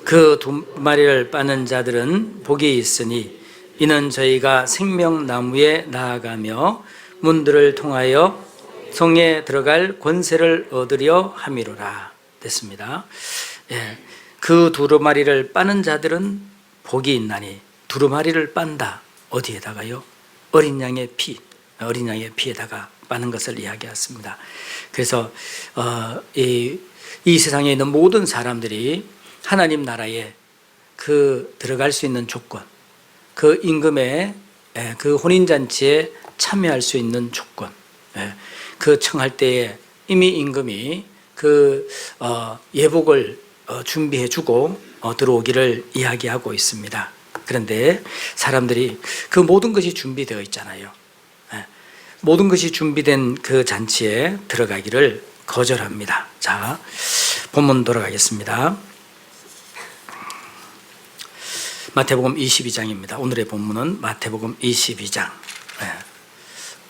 그 두 마리를 빠는 자들은 복이 있으니 이는 저희가 생명나무에 나아가며 문들을 통하여 성에 들어갈 권세를 얻으려 함이로라. 됐습니다. 그 두루마리를 빠는 자들은 복이 있나니, 두루마리를 빤다. 어디에다가요? 어린 양의 피에다가 빠는 것을 이야기했습니다. 그래서 이 세상에 있는 모든 사람들이 하나님 나라에 들어갈 수 있는 조건, 그 임금의 그 혼인잔치에 참여할 수 있는 조건, 그 청할 때에 이미 임금이 예복을 준비해 주고 들어오기를 이야기하고 있습니다. 그런데 사람들이 그 모든 것이 준비되어 있잖아요. 모든 것이 준비된 그 잔치에 들어가기를 거절합니다. 자, 본문 돌아가겠습니다. 마태복음 22장입니다. 오늘의 본문은 마태복음 22장.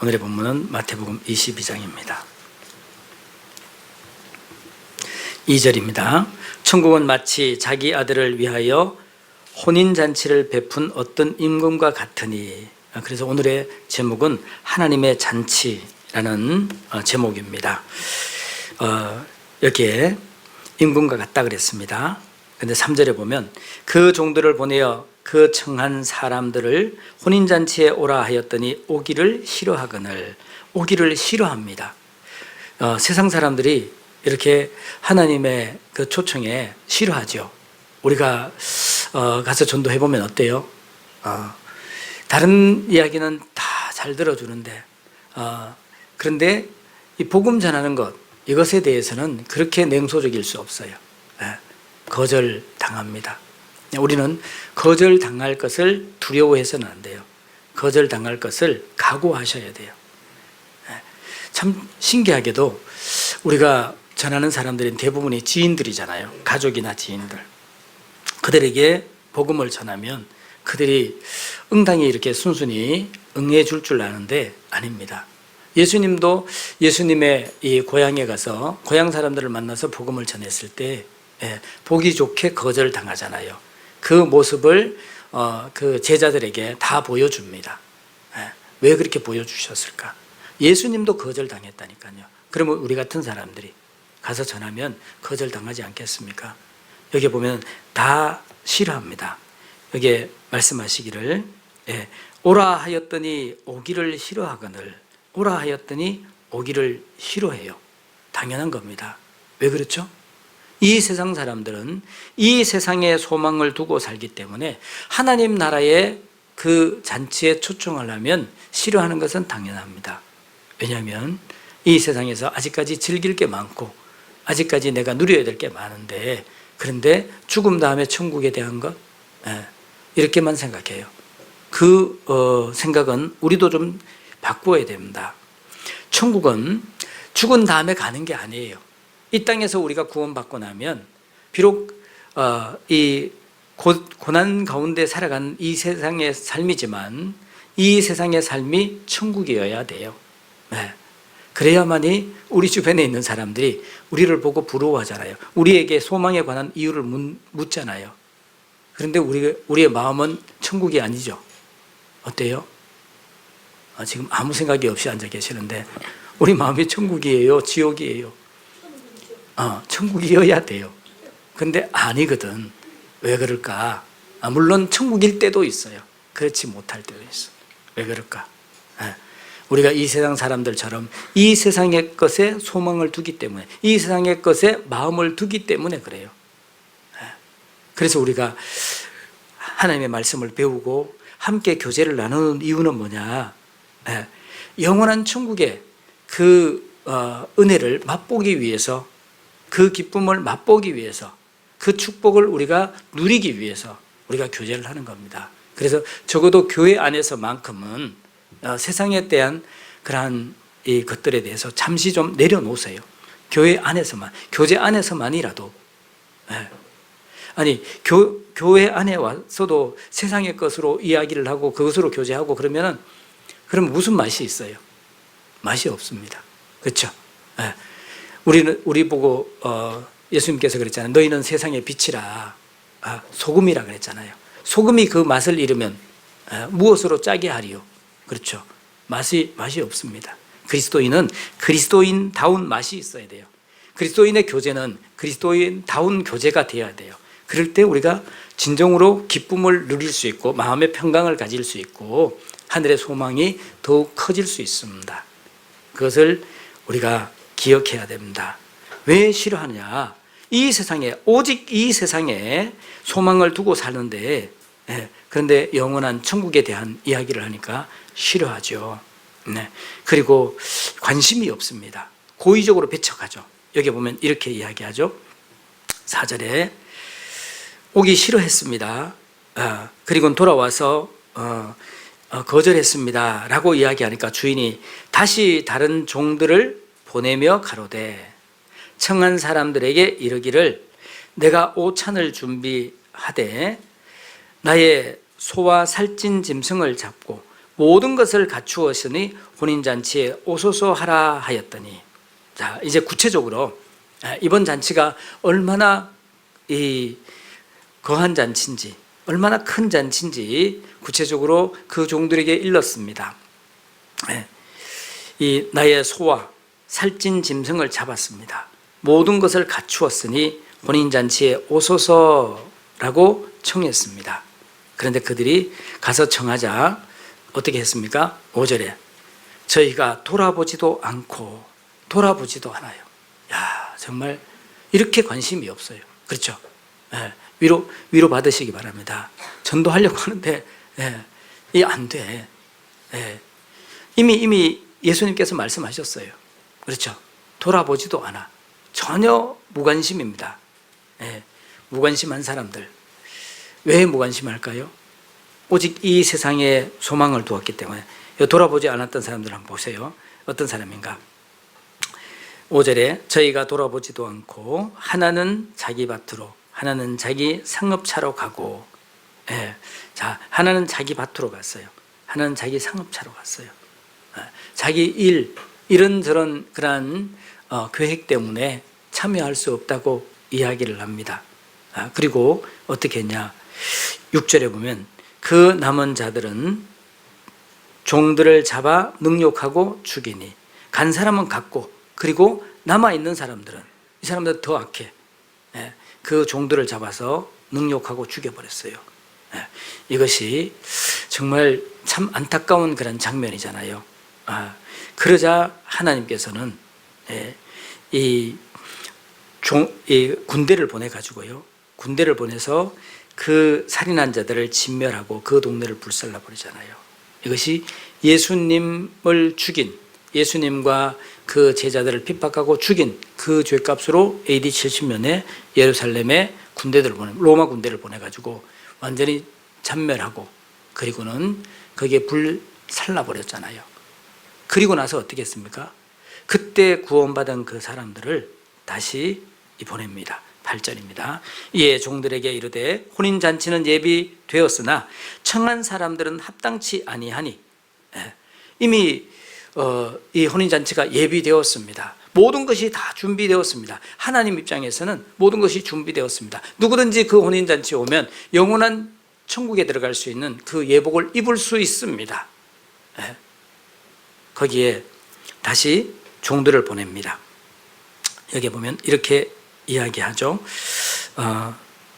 오늘의 본문은 마태복음 22장입니다. 2절입니다. 천국은 마치 자기 아들을 위하여 혼인잔치를 베푼 어떤 임금과 같으니. 그래서 오늘의 제목은 하나님의 잔치라는 제목입니다. 여기에 임금과 같다 그랬습니다. 근데 3절에 보면 그 종들을 보내어 그 청한 사람들을 혼인잔치에 오라 하였더니 오기를 싫어하거늘. 오기를 싫어합니다. 세상 사람들이 이렇게 하나님의 그 초청에 싫어하죠. 우리가 가서 전도해보면 어때요? 다른 이야기는 다 잘 들어주는데 그런데 이 복음 전하는 것, 이것에 대해서는 그렇게 냉소적일 수 없어요. 거절당합니다. 우리는 거절당할 것을 두려워해서는 안 돼요. 거절당할 것을 각오하셔야 돼요. 참 신기하게도 우리가 전하는 사람들은 대부분이 지인들이잖아요. 가족이나 지인들. 그들에게 복음을 전하면 그들이 응당히 이렇게 순순히 응해 줄 아는데 아닙니다. 예수님도 예수님의 이 고향에 가서 고향 사람들을 만나서 복음을 전했을 때 보기 좋게 거절당하잖아요. 그 모습을 그 제자들에게 다 보여줍니다. 왜 그렇게 보여주셨을까? 예수님도 거절당했다니까요. 그러면 우리 같은 사람들이 가서 전하면 거절당하지 않겠습니까? 여기 보면 다 싫어합니다. 여기에 말씀하시기를 오라 하였더니 오기를 싫어하거늘. 오라 하였더니 오기를 싫어해요. 당연한 겁니다. 왜 그렇죠? 이 세상 사람들은 이 세상에 소망을 두고 살기 때문에 하나님 나라의 그 잔치에 초청하려면 싫어하는 것은 당연합니다. 왜냐하면 이 세상에서 아직까지 즐길 게 많고 아직까지 내가 누려야 될 게 많은데, 그런데 죽음 다음에 천국에 대한 것 이렇게만 생각해요. 그 생각은 우리도 좀 바꿔야 됩니다. 천국은 죽은 다음에 가는 게 아니에요. 이 땅에서 우리가 구원받고 나면 비록 이 고난 가운데 살아가는 이 세상의 삶이지만 이 세상의 삶이 천국이어야 돼요. 네. 그래야만이 우리 주변에 있는 사람들이 우리를 보고 부러워하잖아요. 우리에게 소망에 관한 이유를 묻잖아요. 그런데 우리의 마음은 천국이 아니죠. 어때요? 지금 아무 생각이 없이 앉아 계시는데 우리 마음이 천국이에요? 지옥이에요? 천국이어야 돼요. 근데 아니거든. 왜 그럴까? 물론 천국일 때도 있어요. 그렇지 못할 때도 있어. 왜 그럴까? 우리가 이 세상 사람들처럼 이 세상의 것에 소망을 두기 때문에, 이 세상의 것에 마음을 두기 때문에 그래요. 그래서 우리가 하나님의 말씀을 배우고 함께 교제를 나누는 이유는 뭐냐? 영원한 천국의 그 은혜를 맛보기 위해서, 그 기쁨을 맛보기 위해서, 그 축복을 우리가 누리기 위해서 우리가 교제를 하는 겁니다. 그래서 적어도 교회 안에서만큼은 세상에 대한 그러한 이 것들에 대해서 잠시 좀 내려놓으세요. 교회 안에서만, 교제 안에서만이라도. 아니, 교회 안에 와서도 세상의 것으로 이야기를 하고 그것으로 교제하고 그러면 무슨 맛이 있어요? 맛이 없습니다. 그렇죠? 우리 보고 예수님께서 그랬잖아요. 너희는 세상의 빛이라, 소금이라 그랬잖아요. 소금이 그 맛을 잃으면 무엇으로 짜게 하리요? 그렇죠. 맛이 없습니다. 그리스도인은 그리스도인다운 맛이 있어야 돼요. 그리스도인의 교제는 그리스도인다운 교제가 되어야 돼요. 그럴 때 우리가 진정으로 기쁨을 누릴 수 있고 마음의 평강을 가질 수 있고 하늘의 소망이 더욱 커질 수 있습니다. 그것을 우리가 기억해야 됩니다. 왜 싫어하느냐? 이 세상에, 오직 이 세상에 소망을 두고 사는데, 그런데 영원한 천국에 대한 이야기를 하니까 싫어하죠. 그리고 관심이 없습니다. 고의적으로 배척하죠. 여기 보면 이렇게 이야기하죠. 4절에 오기 싫어했습니다. 그리고 돌아와서 거절했습니다 라고 이야기하니까 주인이 다시 다른 종들을 보내며 가로되 청한 사람들에게 이르기를 내가 오찬을 준비하되 나의 소와 살찐 짐승을 잡고 모든 것을 갖추었으니 혼인잔치에 오소서 하라 하였더니, 자 이제 구체적으로 이번 잔치가 얼마나 이 거한 잔치인지, 얼마나 큰 잔치인지 구체적으로 그 종들에게 일렀습니다. 이 나의 소와 살찐 짐승을 잡았습니다. 모든 것을 갖추었으니 혼인잔치에 오소서라고 청했습니다. 그런데 그들이 가서 청하자 어떻게 했습니까? 5절에 저희가 돌아보지도 않고 돌아보지도 않아요. 야, 정말 이렇게 관심이 없어요. 그렇죠? 위로 받으시기 바랍니다. 전도하려고 하는데 이게 안 돼. 이미 예수님께서 말씀하셨어요. 그렇죠? 돌아보지도 않아. 전혀 무관심입니다. 무관심한 사람들. 왜 무관심할까요? 오직 이 세상에 소망을 두었기 때문에. 돌아보지 않았던 사람들 한번 보세요. 어떤 사람인가? 5절에 저희가 돌아보지도 않고 하나는 자기 밭으로, 하나는 자기 상업차로 가고, 자 하나는 자기 밭으로 갔어요. 하나는 자기 상업차로 갔어요. 자기 일, 이런저런 그러한 계획 때문에 참여할 수 없다고 이야기를 합니다. 그리고 어떻게 했냐? 6절에 보면 그 남은 자들은 종들을 잡아 능욕하고 죽이니 간 사람은 갔고, 그리고 남아있는 사람들은, 이 사람들은 더 악해. 그 종들을 잡아서 능욕하고 죽여버렸어요. 이것이 정말 참 안타까운 그런 장면이잖아요. 그러자 하나님께서는 이 군대를 보내가지고요, 군대를 보내서 그 살인한 자들을 진멸하고 그 동네를 불살라 버리잖아요. 이것이 예수님을 죽인, 예수님과 그 제자들을 핍박하고 죽인 그 죄값으로 AD 70년에 예루살렘에 군대들을 로마 군대를 보내가지고 완전히 잔멸하고 그리고는 거기에 불 살라버렸잖아요. 그리고 나서 어떻게 했습니까? 그때 구원받은 그 사람들을 다시 보냅니다. 8절입니다. 이에 종들에게 이르되 혼인잔치는 예비되었으나 청한 사람들은 합당치 아니하니. 이미 이 혼인잔치가 예비되었습니다. 모든 것이 다 준비되었습니다. 하나님 입장에서는 모든 것이 준비되었습니다. 누구든지 그 혼인잔치에 오면 영원한 천국에 들어갈 수 있는 그 예복을 입을 수 있습니다. 거기에 다시 종들을 보냅니다. 여기 보면 이렇게 이야기하죠.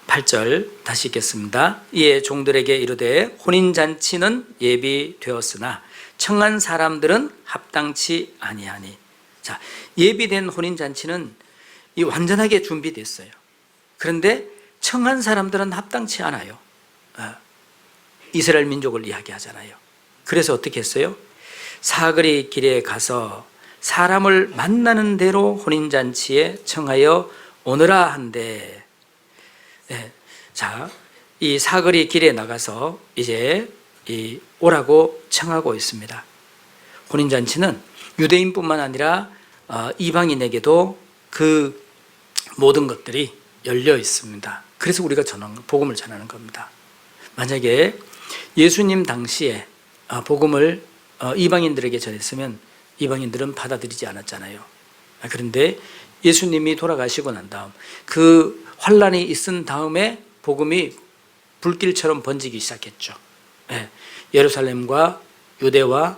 8절 다시 읽겠습니다. 이에 종들에게 이르되 혼인잔치는 예비되었으나 청한 사람들은 합당치 아니하니. 자, 예비된 혼인잔치는 이 완전하게 준비됐어요. 그런데 청한 사람들은 합당치 않아요. 이스라엘 민족을 이야기하잖아요. 그래서 어떻게 했어요? 사거리 길에 가서 사람을 만나는 대로 혼인잔치에 청하여 오너라 한데, 자, 이 사거리 길에 나가서 이제 오라고 청하고 있습니다. 혼인잔치는 유대인뿐만 아니라 이방인에게도 그 모든 것들이 열려 있습니다. 그래서 우리가 복음을 전하는 겁니다. 만약에 예수님 당시에 복음을 이방인들에게 전했으면 이방인들은 받아들이지 않았잖아요. 그런데 예수님이 돌아가시고 난 다음 그 환란이 있은 다음에 복음이 불길처럼 번지기 시작했죠. 예루살렘과 유대와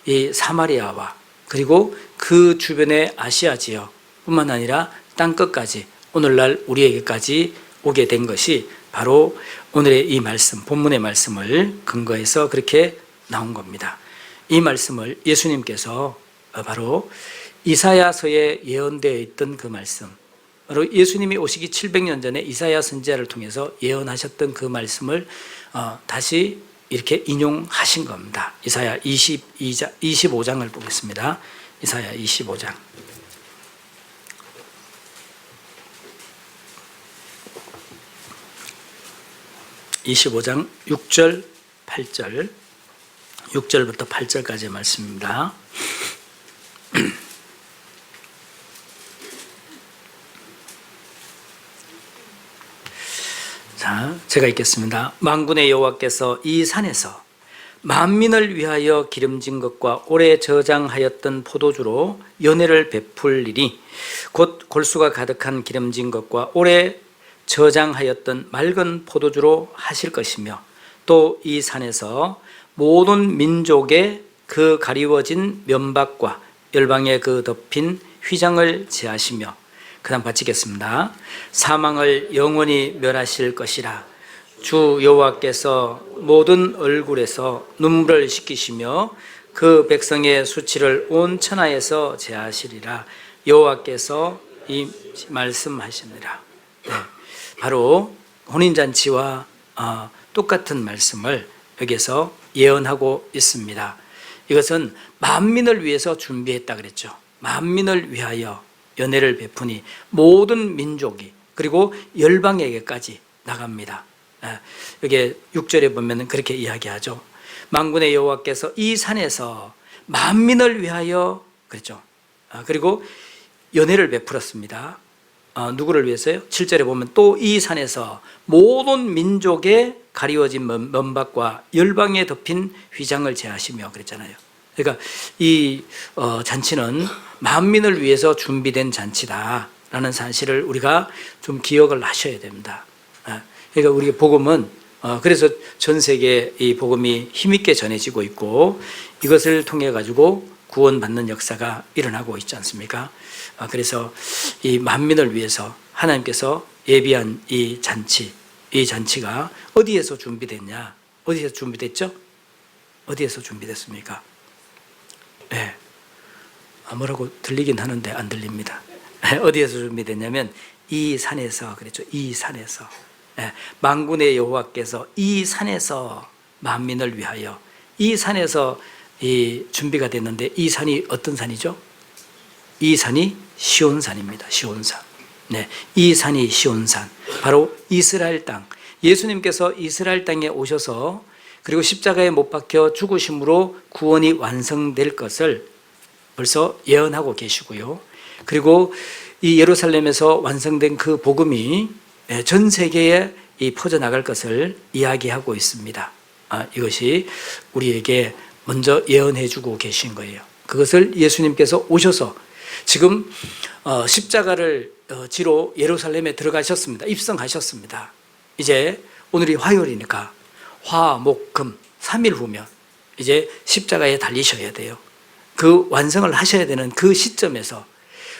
이 사마리아와 그리고 그 주변의 아시아 지역 뿐만 아니라 땅끝까지 오늘날 우리에게까지 오게 된 것이 바로 오늘의 이 말씀, 본문의 말씀을 근거해서 그렇게 나온 겁니다. 이 말씀을 예수님께서 바로 이사야서에 예언되어 있던 그 말씀, 바로 예수님이 오시기 700년 전에 이사야 선지자를 통해서 예언하셨던 그 말씀을 다시 이렇게 인용하신 겁니다. 이사야 25장을 보겠습니다. 이사야 25장. 25장 6절, 8절, 6절부터 8절까지의 말씀입니다. 자, 제가 읽겠습니다. 만군의 여호와께서 이 산에서 만민을 위하여 기름진 것과 오래 저장하였던 포도주로 연회를 베풀리니 곧 골수가 가득한 기름진 것과 오래 저장하였던 맑은 포도주로 하실 것이며 또 이 산에서 모든 민족의 그 가리워진 면박과 열방의 그 덮인 휘장을 제하시며, 그 다음 바치겠습니다. 사망을 영원히 멸하실 것이라. 주 여호와께서 모든 얼굴에서 눈물을 씻기시며 그 백성의 수치를 온 천하에서 제하시리라. 여호와께서 이 말씀하시니라. 바로 혼인잔치와 똑같은 말씀을 여기서 예언하고 있습니다. 이것은 만민을 위해서 준비했다 그랬죠. 만민을 위하여 연회를 베푸니 모든 민족이 그리고 열방에게까지 나갑니다. 여기 6절에 보면 그렇게 이야기하죠. 만군의 여호와께서 이 산에서 만민을 위하여 그랬죠. 그리고 연회를 베풀었습니다. 누구를 위해서요? 7절에 보면 또 이 산에서 모든 민족의 가리워진 면박과 열방에 덮인 휘장을 제하시며 그랬잖아요. 그러니까 이 잔치는 만민을 위해서 준비된 잔치다라는 사실을 우리가 좀 기억을 하셔야 됩니다. 그러니까 우리 복음은 그래서 전 세계에 이 복음이 힘있게 전해지고 있고 이것을 통해 가지고 구원받는 역사가 일어나고 있지 않습니까? 그래서 이 만민을 위해서 하나님께서 예비한 이 잔치가 어디에서 준비됐냐? 어디에서 준비됐죠? 어디에서 준비됐습니까? 네. 뭐라고 들리긴 하는데 안 들립니다. 어디에서 준비됐냐면 이 산에서 그랬죠. 이 산에서. 만군의 여호와께서 이 산에서 만민을 위하여 이 산에서 이 준비가 됐는데 이 산이 어떤 산이죠? 이 산이 시온산입니다. 시온산. 네, 이 산이 시온산. 바로 이스라엘 땅. 예수님께서 이스라엘 땅에 오셔서 그리고 십자가에 못 박혀 죽으심으로 구원이 완성될 것을 벌써 예언하고 계시고요. 그리고 이 예루살렘에서 완성된 그 복음이 전 세계에 퍼져나갈 것을 이야기하고 있습니다. 이것이 우리에게 먼저 예언해 주고 계신 거예요. 그것을 예수님께서 오셔서 지금 십자가를 지러 예루살렘에 들어가셨습니다. 입성하셨습니다. 이제 오늘이 화요일이니까 화, 목, 금 3일 후면 이제 십자가에 달리셔야 돼요. 그 완성을 하셔야 되는 그 시점에서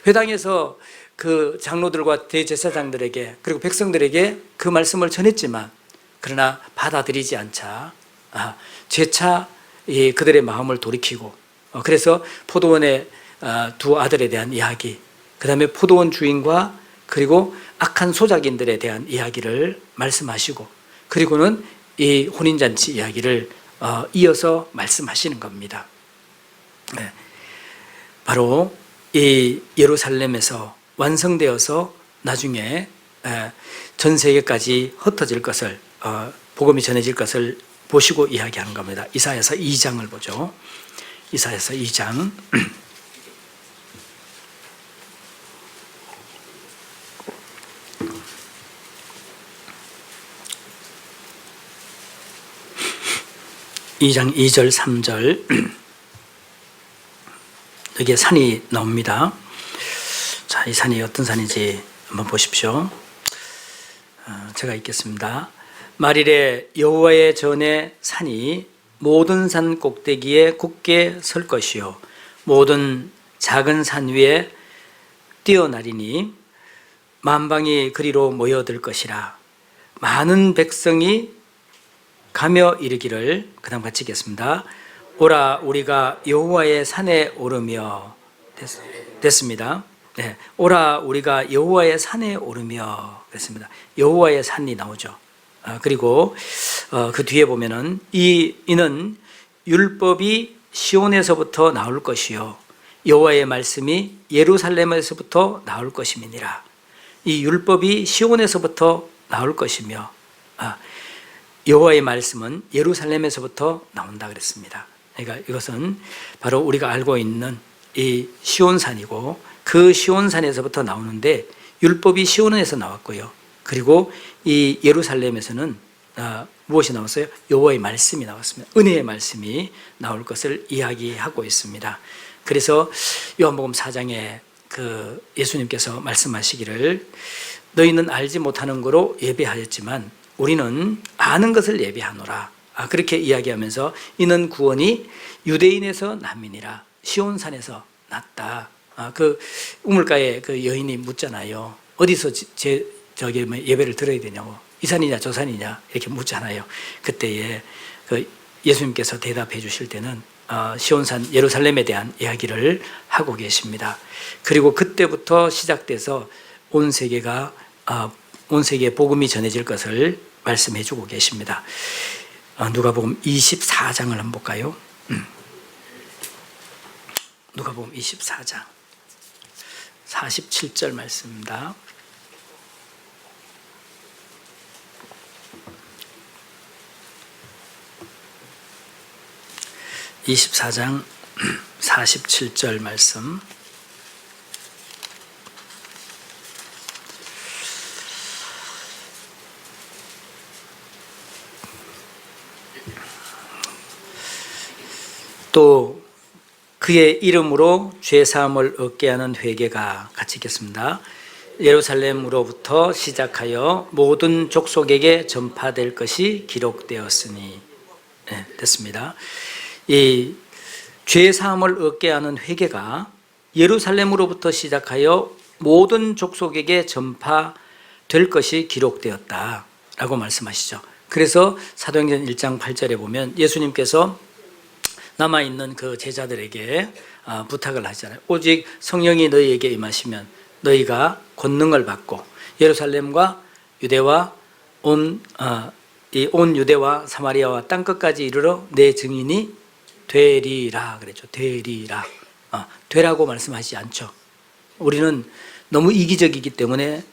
회당에서 그 장로들과 대제사장들에게 그리고 백성들에게 그 말씀을 전했지만 그러나 받아들이지 않자 재차 그들의 마음을 돌이키고 그래서 포도원의 두 아들에 대한 이야기, 그 다음에 포도원 주인과 그리고 악한 소작인들에 대한 이야기를 말씀하시고 그리고는 이 혼인잔치 이야기를 이어서 말씀하시는 겁니다. 바로 이 예루살렘에서 완성되어서 나중에 전 세계까지 흩어질 것을 복음이 전해질 것을 보시고 이야기하는 겁니다. 이사야서 2장을 보죠. 이사야서 2장 2장 2절 3절 여기에 산이 나옵니다. 자, 이 산이 어떤 산인지 한번 보십시오. 제가 읽겠습니다. 말일에 여호와의 전에 산이 모든 산 꼭대기에 굳게 설 것이요 모든 작은 산 위에 뛰어나리니 만방이 그리로 모여들 것이라. 많은 백성이 가며 이르기를, 그 다음 같이 읽겠습니다. 오라 우리가 여호와의 산에 오르며 됐습니다. 네, 오라 우리가 여호와의 산에 오르며 그랬습니다. 여호와의 산이 나오죠. 그리고 그 뒤에 보면은 이는 율법이 시온에서부터 나올 것이요 여호와의 말씀이 예루살렘에서부터 나올 것임이니라. 이 율법이 시온에서부터 나올 것이며 여호와의 말씀은 예루살렘에서부터 나온다 그랬습니다. 그러니까 이것은 바로 우리가 알고 있는 이 시온산이고 그 시온산에서부터 나오는데 율법이 시온에서 나왔고요. 그리고 이 예루살렘에서는 무엇이 나왔어요? 여호와의 말씀이 나왔습니다. 은혜의 말씀이 나올 것을 이야기하고 있습니다. 그래서 요한복음 4장에 그 예수님께서 말씀하시기를 너희는 알지 못하는 거로 예배하였지만 우리는 아는 것을 예배하노라. 그렇게 이야기하면서 이는 구원이 유대인에서 남이니라. 시온산에서 났다. 그 우물가에 그 여인이 묻잖아요. 어디서 저기 예배를 드려야 되냐고. 이 산이냐 저 산이냐 이렇게 묻잖아요. 그때에 그 예수님께서 대답해 주실 때는 시온산 예루살렘에 대한 이야기를 하고 계십니다. 그리고 그때부터 시작돼서 온 세계에 복음이 전해질 것을 말씀해 주고 계십니다. 누가복음 24장을 한번 볼까요? 누가복음 24장 47절 말씀입니다. (24장) 47절 말씀. 또 그의 이름으로 죄사함을 얻게 하는 회개가, 같이 읽겠습니다. 예루살렘으로부터 시작하여 모든 족속에게 전파될 것이 기록되었으니. 네, 됐습니다. 이 죄사함을 얻게 하는 회개가 예루살렘으로부터 시작하여 모든 족속에게 전파될 것이 기록되었다라고 말씀하시죠. 그래서 사도행전 1장 8절에 보면 예수님께서 남아있는 그 제자들에게 부탁을 하시잖아요. 오직 성령이 너희에게 임하시면 너희가 권능을 받고 예루살렘과 유대와 온 유대와 사마리아와 땅끝까지 이르러 내 증인이 되리라 그랬죠. 되리라. 되라고 말씀하시지 않죠. 우리는 너무 이기적이기 때문에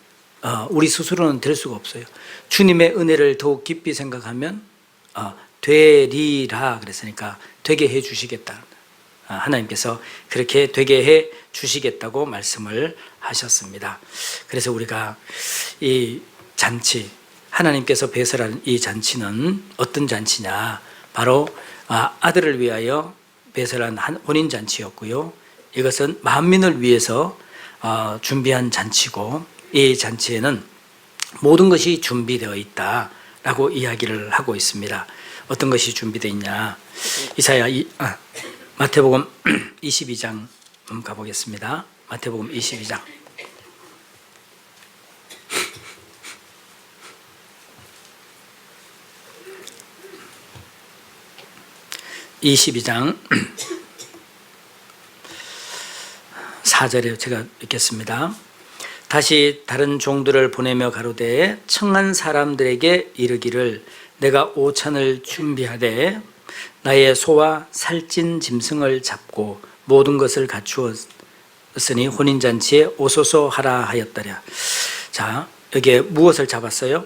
우리 스스로는 될 수가 없어요. 주님의 은혜를 더욱 깊이 생각하면 되리라 그랬으니까 되게 해 주시겠다. 하나님께서 그렇게 되게 해 주시겠다고 말씀을 하셨습니다. 그래서 우리가 이 잔치, 하나님께서 배설한 이 잔치는 어떤 잔치냐? 바로 아들을 위하여 배설한 혼인잔치였고요. 이것은 만민을 위해서 준비한 잔치고, 이 잔치에는 모든 것이 준비되어 있다라고 이야기를 하고 있습니다. 어떤 것이 준비되어 있냐? 마태복음 22장 가보겠습니다. 마태복음 22장. 22장 4절에 제가 읽겠습니다. 다시 다른 종들을 보내며 가로되 청한 사람들에게 이르기를 내가 오찬을 준비하되 나의 소와 살찐 짐승을 잡고 모든 것을 갖추었으니 혼인잔치에 오소서 하라 하였더라. 자, 여기에 무엇을 잡았어요?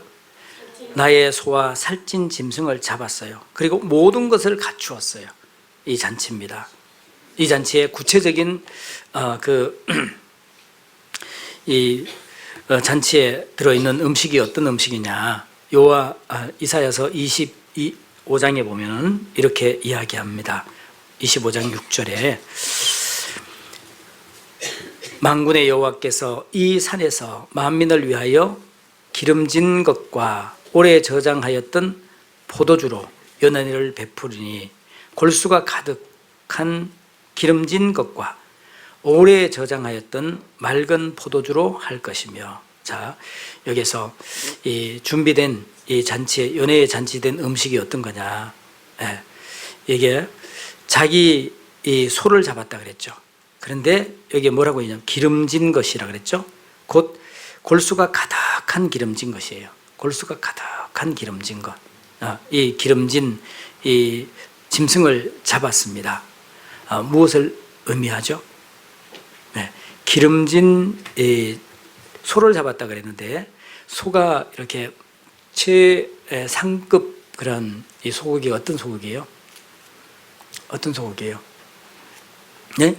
나의 소와 살찐 짐승을 잡았어요. 그리고 모든 것을 갖추었어요. 이 잔치입니다. 이 잔치의 구체적인 이 잔치에 들어있는 음식이 어떤 음식이냐? 이사야서 25장에 보면 이렇게 이야기합니다. 25장 6절에 만군의 여호와께서 이 산에서 만민을 위하여 기름진 것과 오래 저장하였던 포도주로 연회를 베푸리니 골수가 가득한 기름진 것과 오래 저장하였던 맑은 포도주로 할 것이며. 자, 여기서 이 준비된 이 잔치에, 연회에 잔치된 음식이 어떤 거냐? 이게 자기 이 소를 잡았다 그랬죠. 그런데 여기 뭐라고 했냐면 기름진 것이라 그랬죠. 곧 골수가 가득한 기름진 것이에요. 골수가 가득한 기름진 것. 이 기름진 이 짐승을 잡았습니다. 무엇을 의미하죠? 기름진 이 소를 잡았다 그랬는데, 소가 이렇게 최상급 그런 이 소고기가 어떤 소고기예요? 어떤 소고기예요? 네?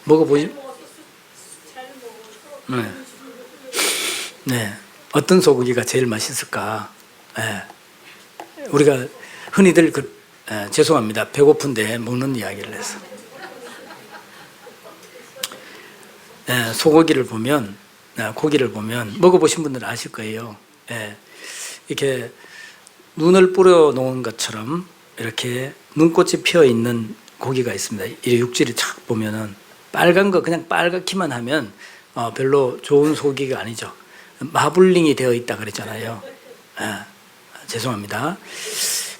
먹어보시? 네. 어떤 소고기가 제일 맛있을까? 우리가 흔히들 죄송합니다. 배고픈데 먹는 이야기를 해서. 소고기를 보면, 고기를 보면 먹어보신 분들은 아실 거예요. 이렇게 눈을 뿌려 놓은 것처럼 이렇게 눈꽃이 피어 있는 고기가 있습니다. 이 육질이 착 보면은 빨간 거 그냥 빨갛기만 하면 별로 좋은 소고기가 아니죠. 마블링이 되어 있다 그랬잖아요. 죄송합니다.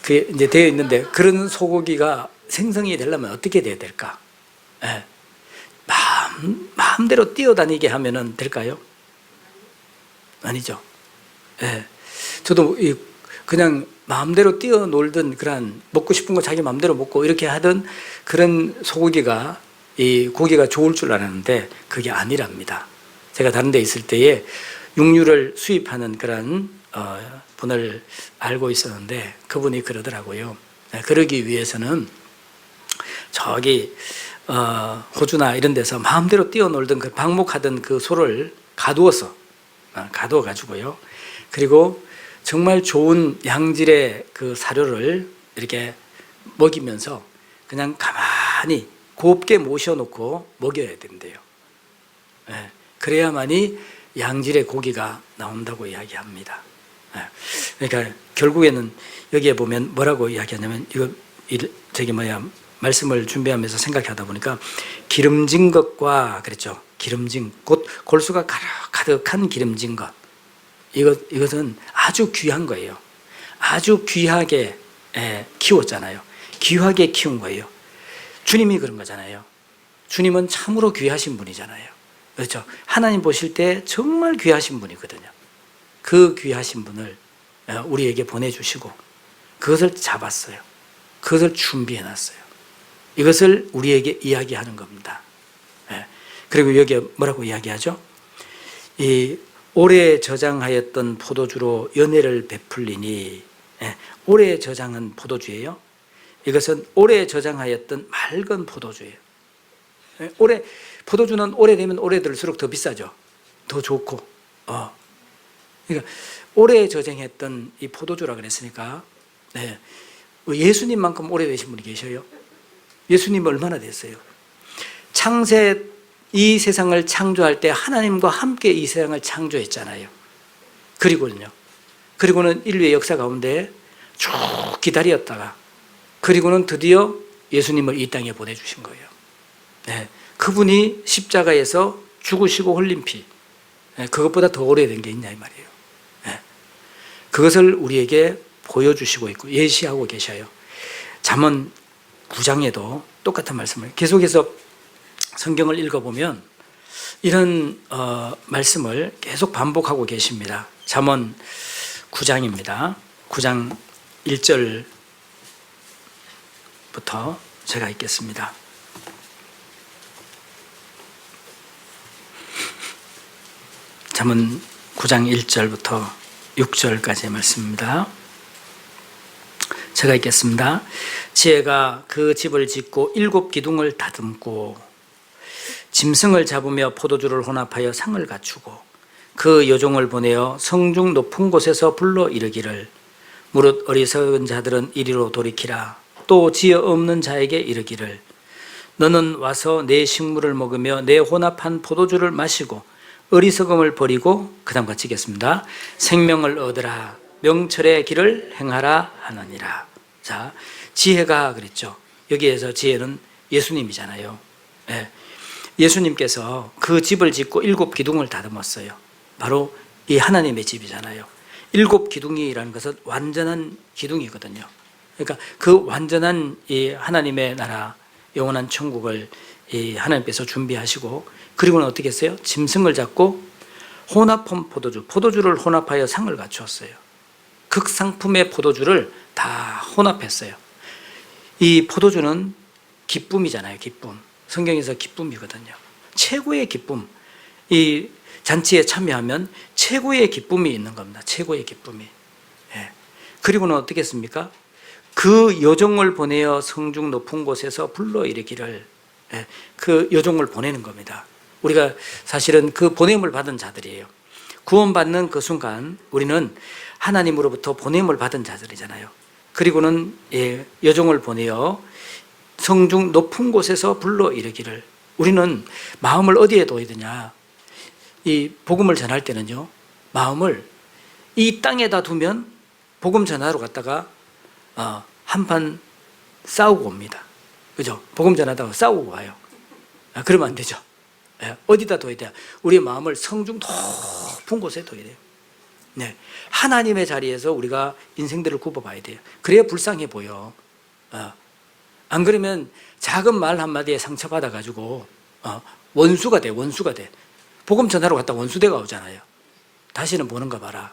그게 이제 되어 있는데, 그런 소고기가 생성이 되려면 어떻게 돼야 될까? 마음대로 뛰어다니게 하면은 될까요? 아니죠. 저도 그냥 마음대로 뛰어놀던 그런, 먹고 싶은 거 자기 마음대로 먹고 이렇게 하던 그런 소고기가, 이 고기가 좋을 줄 알았는데 그게 아니랍니다. 제가 다른 데 있을 때에 육류를 수입하는 그런 분을 알고 있었는데, 그분이 그러더라고요. 그러기 위해서는 저기 호주나 이런 데서 마음대로 뛰어놀던 그 방목하던 그 소를 가두어 가지고요. 그리고 정말 좋은 양질의 그 사료를 이렇게 먹이면서 그냥 가만히 곱게 모셔놓고 먹여야 된대요. 그래야만이 양질의 고기가 나온다고 이야기합니다. 그러니까 결국에는 여기에 보면 뭐라고 이야기하냐면, 말씀을 준비하면서 생각하다 보니까 기름진 것과 그랬죠. 기름진, 곧 골수가 가득한 기름진 것. 이것은 아주 귀한 거예요. 아주 귀하게 키웠잖아요. 귀하게 키운 거예요. 주님이 그런 거잖아요. 주님은 참으로 귀하신 분이잖아요. 그렇죠? 하나님 보실 때 정말 귀하신 분이거든요. 그 귀하신 분을 우리에게 보내주시고 그것을 잡았어요. 그것을 준비해놨어요. 이것을 우리에게 이야기하는 겁니다. 그리고 여기에 뭐라고 이야기하죠? 이 오래 저장하였던 포도주로 연회를 베풀리니, 예, 오래 저장한 포도주예요. 이것은 오래 저장하였던 맑은 포도주예요. 예, 포도주는 오래되면 오래될수록 더 비싸죠. 더 좋고. 그러니까 오래 저장했던 이 포도주라 그랬으니까, 네. 예수님만큼 오래되신 분이 계셔요? 예수님 얼마나 됐어요? 창세 이 세상을 창조할 때 하나님과 함께 이 세상을 창조했잖아요. 그리고는 인류의 역사 가운데 쭉 기다렸다가 그리고는 드디어 예수님을 이 땅에 보내주신 거예요. 네. 그분이 십자가에서 죽으시고 흘린 피, 네. 그것보다 더 오래된 게 있냐 이 말이에요. 네. 그것을 우리에게 보여주시고 있고 예시하고 계셔요. 잠언 9장에도 똑같은 말씀을 계속해서 성경을 읽어보면 이런 말씀을 계속 반복하고 계십니다. 잠언 9장입니다. 9장 1절부터 제가 읽겠습니다. 잠언 9장 1절부터 6절까지의 말씀입니다. 제가 읽겠습니다. 지혜가 그 집을 짓고 7 기둥을 다듬고 짐승을 잡으며 포도주를 혼합하여 상을 갖추고 그 여종을 보내어 성중 높은 곳에서 불러 이르기를 무릇 어리석은 자들은 이리로 돌이키라. 또 지혜 없는 자에게 이르기를 너는 와서 내 식물을 먹으며 내 혼합한 포도주를 마시고 어리석음을 버리고 그 다음 같이 읽겠습니다. 생명을 얻으라. 명철의 길을 행하라 하느니라. 자, 지혜가 그랬죠. 여기에서 지혜는 예수님이잖아요. 네. 예수님께서 그 집을 짓고 7 기둥을 다듬었어요. 바로 이 하나님의 집이잖아요. 7 기둥이라는 것은 완전한 기둥이거든요. 그러니까 그 완전한 이 하나님의 나라, 영원한 천국을 이 하나님께서 준비하시고 그리고는 어떻게 했어요? 짐승을 잡고 혼합한 포도주를 혼합하여 상을 갖추었어요. 극상품의 포도주를 다 혼합했어요. 이 포도주는 기쁨이잖아요. 기쁨. 성경에서 기쁨이거든요. 최고의 기쁨. 이 잔치에 참여하면 최고의 기쁨이 있는 겁니다. 최고의 기쁨이. 예. 그리고는 어떻게 했습니까? 그 여종을 보내어 성중 높은 곳에서 불러 이르기를, 예. 그 여종을 보내는 겁니다. 우리가 사실은 그 보냄을 받은 자들이에요. 구원받는 그 순간 우리는 하나님으로부터 보냄을 받은 자들이잖아요. 그리고는 여종을 보내어 성중 높은 곳에서 불러 이르기를, 우리는 마음을 어디에 둬야 되냐? 이 복음을 전할 때는요, 마음을 이 땅에다 두면 복음 전하러 갔다가 한판 싸우고 옵니다. 그죠? 복음 전하다가 싸우고 와요. 그러면 안 되죠. 어디다 둬야 돼요? 우리의 마음을 성중 높은 곳에 둬야 돼요. 네. 하나님의 자리에서 우리가 인생들을 굽어봐야 돼요. 그래야 불쌍해 보여. 안 그러면 작은 말 한마디에 상처받아가지고 원수가 돼. 복음 전하러 갔다 원수대가 오잖아요. 다시는 보는가 봐라.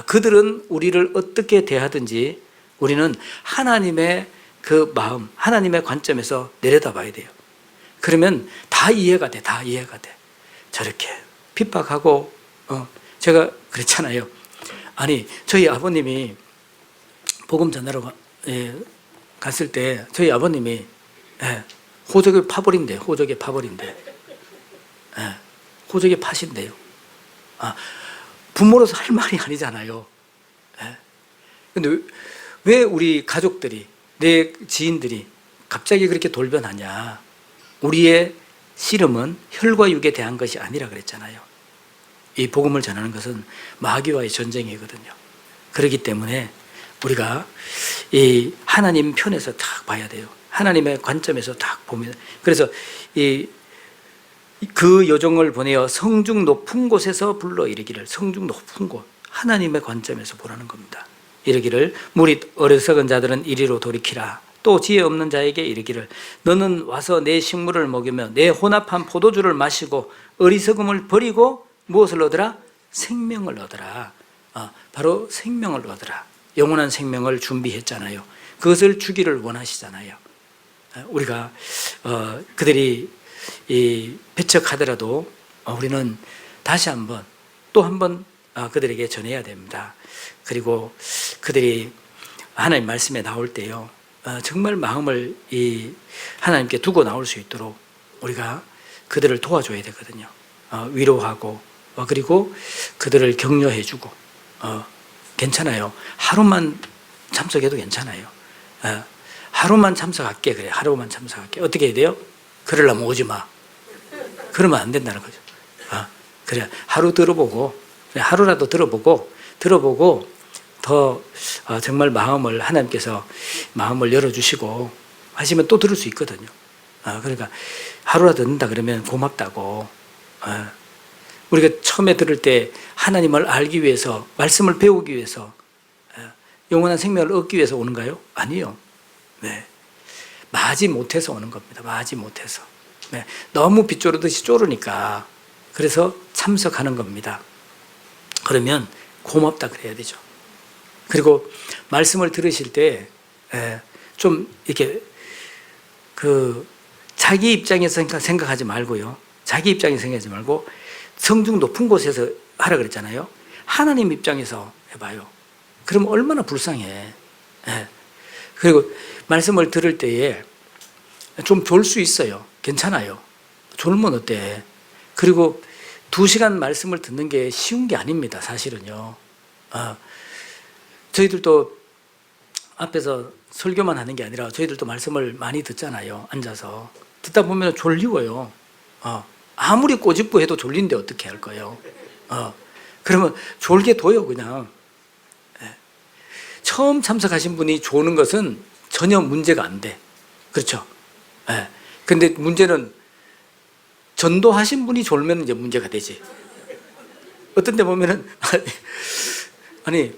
그들은 우리를 어떻게 대하든지 우리는 하나님의 그 마음, 하나님의 관점에서 내려다봐야 돼요. 그러면 다 이해가 돼. 저렇게 핍박하고 제가 그랬잖아요. 아니, 저희 아버님이 복음 전하러 갔을 때 저희 아버님이 호적의 파벌인데 호적의 팥인데요. 부모로서 할 말이 아니잖아요. 근데 왜 우리 가족들이, 내 지인들이 갑자기 그렇게 돌변하냐? 우리의 씨름은 혈과 육에 대한 것이 아니라 그랬잖아요. 이 복음을 전하는 것은 마귀와의 전쟁이거든요. 그렇기 때문에 우리가 이 하나님 편에서 딱 봐야 돼요. 하나님의 관점에서 딱 보면, 그래서 그 여종을 보내어 성중 높은 곳에서 불러 이르기를, 성중 높은 곳, 하나님의 관점에서 보라는 겁니다. 이르기를 무릇 어리석은 자들은 이리로 돌이키라. 또 지혜 없는 자에게 이르기를 너는 와서 내 식물을 먹으며 내 혼합한 포도주를 마시고 어리석음을 버리고 무엇을 얻으라? 생명을 얻으라. 바로 생명을 얻으라. 영원한 생명을 준비했잖아요. 그것을 주기를 원하시잖아요. 우리가 그들이 배척하더라도 우리는 다시 한번 또 한번 그들에게 전해야 됩니다. 그리고 그들이 하나님 말씀에 나올 때요, 정말 마음을 하나님께 두고 나올 수 있도록 우리가 그들을 도와줘야 되거든요. 위로하고 그리고 그들을 격려해주고 괜찮아요. 하루만 참석해도 괜찮아요. 하루만 참석할게. 그래, 하루만 참석할게. 어떻게 해야 돼요? 그러려면 오지 마. 그러면 안 된다는 거죠. 그래, 하루 들어보고, 하루라도 들어보고 더 정말 마음을 하나님께서 마음을 열어주시고 하시면 또 들을 수 있거든요. 그러니까 하루라도 듣는다 그러면 고맙다고. 우리가 처음에 들을 때 하나님을 알기 위해서, 말씀을 배우기 위해서, 영원한 생명을 얻기 위해서 오는가요? 아니요. 네. 마지 못해서 오는 겁니다. 마지 못해서. 네. 너무 빗조르듯이 쪼르니까 그래서 참석하는 겁니다. 그러면 고맙다 그래야 되죠. 그리고 말씀을 들으실 때 좀 이렇게 자기 입장에서 생각하지 말고요. 자기 입장에서 생각하지 말고 성중 높은 곳에서 하라 그랬잖아요. 하나님 입장에서 해봐요. 그럼 얼마나 불쌍해. 그리고 말씀을 들을 때에 좀 졸 수 있어요. 괜찮아요. 졸면 어때? 그리고 2시간 말씀을 듣는 게 쉬운 게 아닙니다. 사실은요. 저희들도 앞에서 설교만 하는 게 아니라 저희들도 말씀을 많이 듣잖아요. 앉아서. 듣다 보면 졸리워요. 아무리 꼬집고 해도 졸린데 어떻게 할 거예요? 그러면 졸게 둬요, 그냥. 처음 참석하신 분이 조는 것은 전혀 문제가 안 돼. 그렇죠? 근데 문제는 전도하신 분이 졸면 이제 문제가 되지. 어떤 데 보면은, 아니,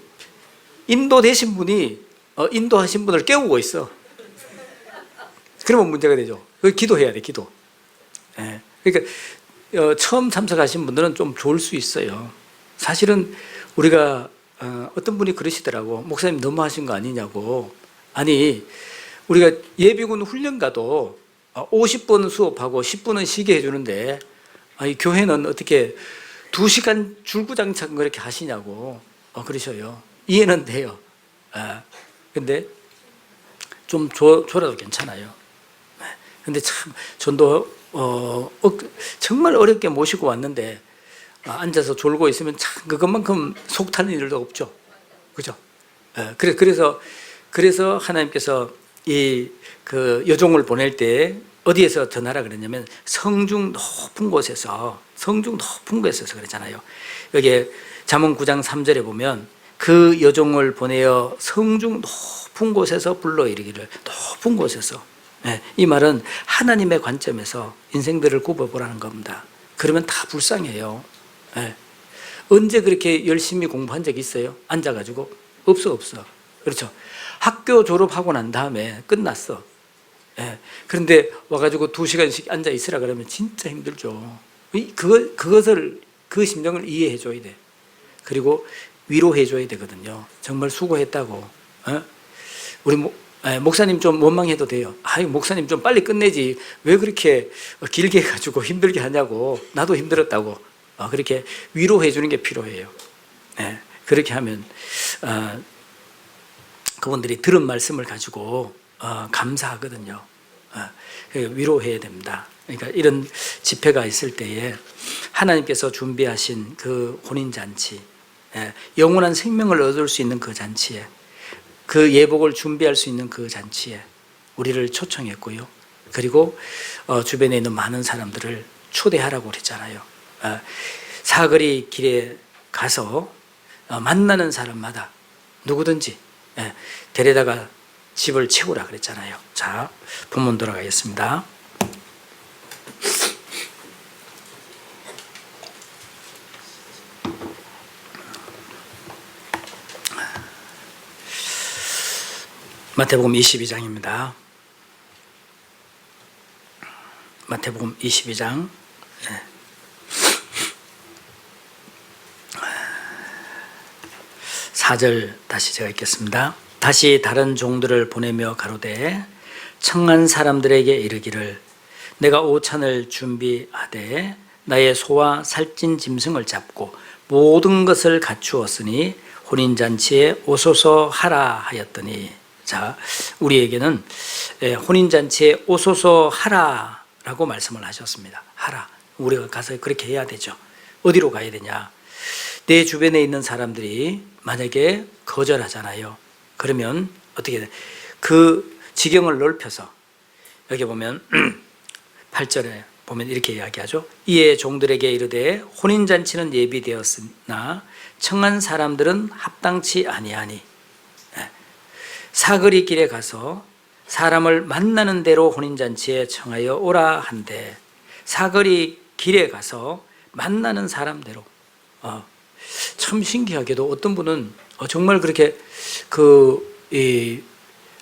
인도되신 분이 인도하신 분을 깨우고 있어. 그러면 문제가 되죠. 기도해야 돼, 기도. 그러니까 처음 참석하신 분들은 좀 좋을 수 있어요. 사실은 우리가 어떤 분이 그러시더라고. 목사님 너무 하신 거 아니냐고. 아니, 우리가 예비군 훈련 가도 50분 수업하고 10분은 쉬게 해주는데 교회는 어떻게 2시간 줄구장창 그렇게 하시냐고 그러셔요. 이해는 돼요. 근데 좀 줘라도 괜찮아요. 근데 참 전도 정말 어렵게 모시고 왔는데 앉아서 졸고 있으면 참 그것만큼 속 타는 일도 없죠. 그죠? 그래서 하나님께서 그 여종을 보낼 때 어디에서 전하라 그랬냐면 성중 높은 곳에서 그랬잖아요. 여기 잠언 9장 3절에 보면 그 여종을 보내어 성중 높은 곳에서 불러 이르기를. 높은 곳에서. 이 말은 하나님의 관점에서 인생들을 굽어보라는 겁니다. 그러면 다 불쌍해요. 언제 그렇게 열심히 공부한 적 있어요? 앉아가지고? 없어. 그렇죠. 학교 졸업하고 난 다음에 끝났어. 그런데 와가지고 2시간씩 앉아 있으라 그러면 진짜 힘들죠. 그 심정을 이해해 줘야 돼. 그리고 위로해 줘야 되거든요. 정말 수고했다고. 우리 목사님 좀 원망해도 돼요. 목사님 좀 빨리 끝내지. 왜 그렇게 길게 해가지고 힘들게 하냐고. 나도 힘들었다고. 그렇게 위로해 주는 게 필요해요. 그렇게 하면 그분들이 들은 말씀을 가지고 감사하거든요. 위로해야 됩니다. 그러니까 이런 집회가 있을 때에 하나님께서 준비하신 그 혼인잔치, 영원한 생명을 얻을 수 있는 그 잔치에, 그 예복을 준비할 수 있는 그 잔치에 우리를 초청했고요. 그리고 주변에 있는 많은 사람들을 초대하라고 그랬잖아요. 사거리 길에 가서 만나는 사람마다 누구든지 데려다가 집을 채우라 그랬잖아요. 자, 본문 돌아가겠습니다. 마태복음 22장입니다. 마태복음 22장 4절 다시 제가 읽겠습니다. 다시 다른 종들을 보내며 가로되 청한 사람들에게 이르기를 내가 오찬을 준비하되 나의 소와 살찐 짐승을 잡고 모든 것을 갖추었으니 혼인잔치에 오소서 하라 하였더니, 자, 우리에게는 혼인잔치에 오소서 하라라고 말씀을 하셨습니다. 하라. 우리가 가서 그렇게 해야 되죠. 어디로 가야 되냐? 내 주변에 있는 사람들이 만약에 거절하잖아요. 그러면 어떻게 돼? 그 지경을 넓혀서 여기 보면 8절에 보면 이렇게 이야기하죠. 이에 종들에게 이르되 혼인잔치는 예비되었으나 청한 사람들은 합당치 아니하니 사거리 길에 가서 사람을 만나는 대로 혼인잔치에 청하여 오라 한데, 사거리 길에 가서 만나는 사람대로. 참 신기하게도 어떤 분은 정말 그렇게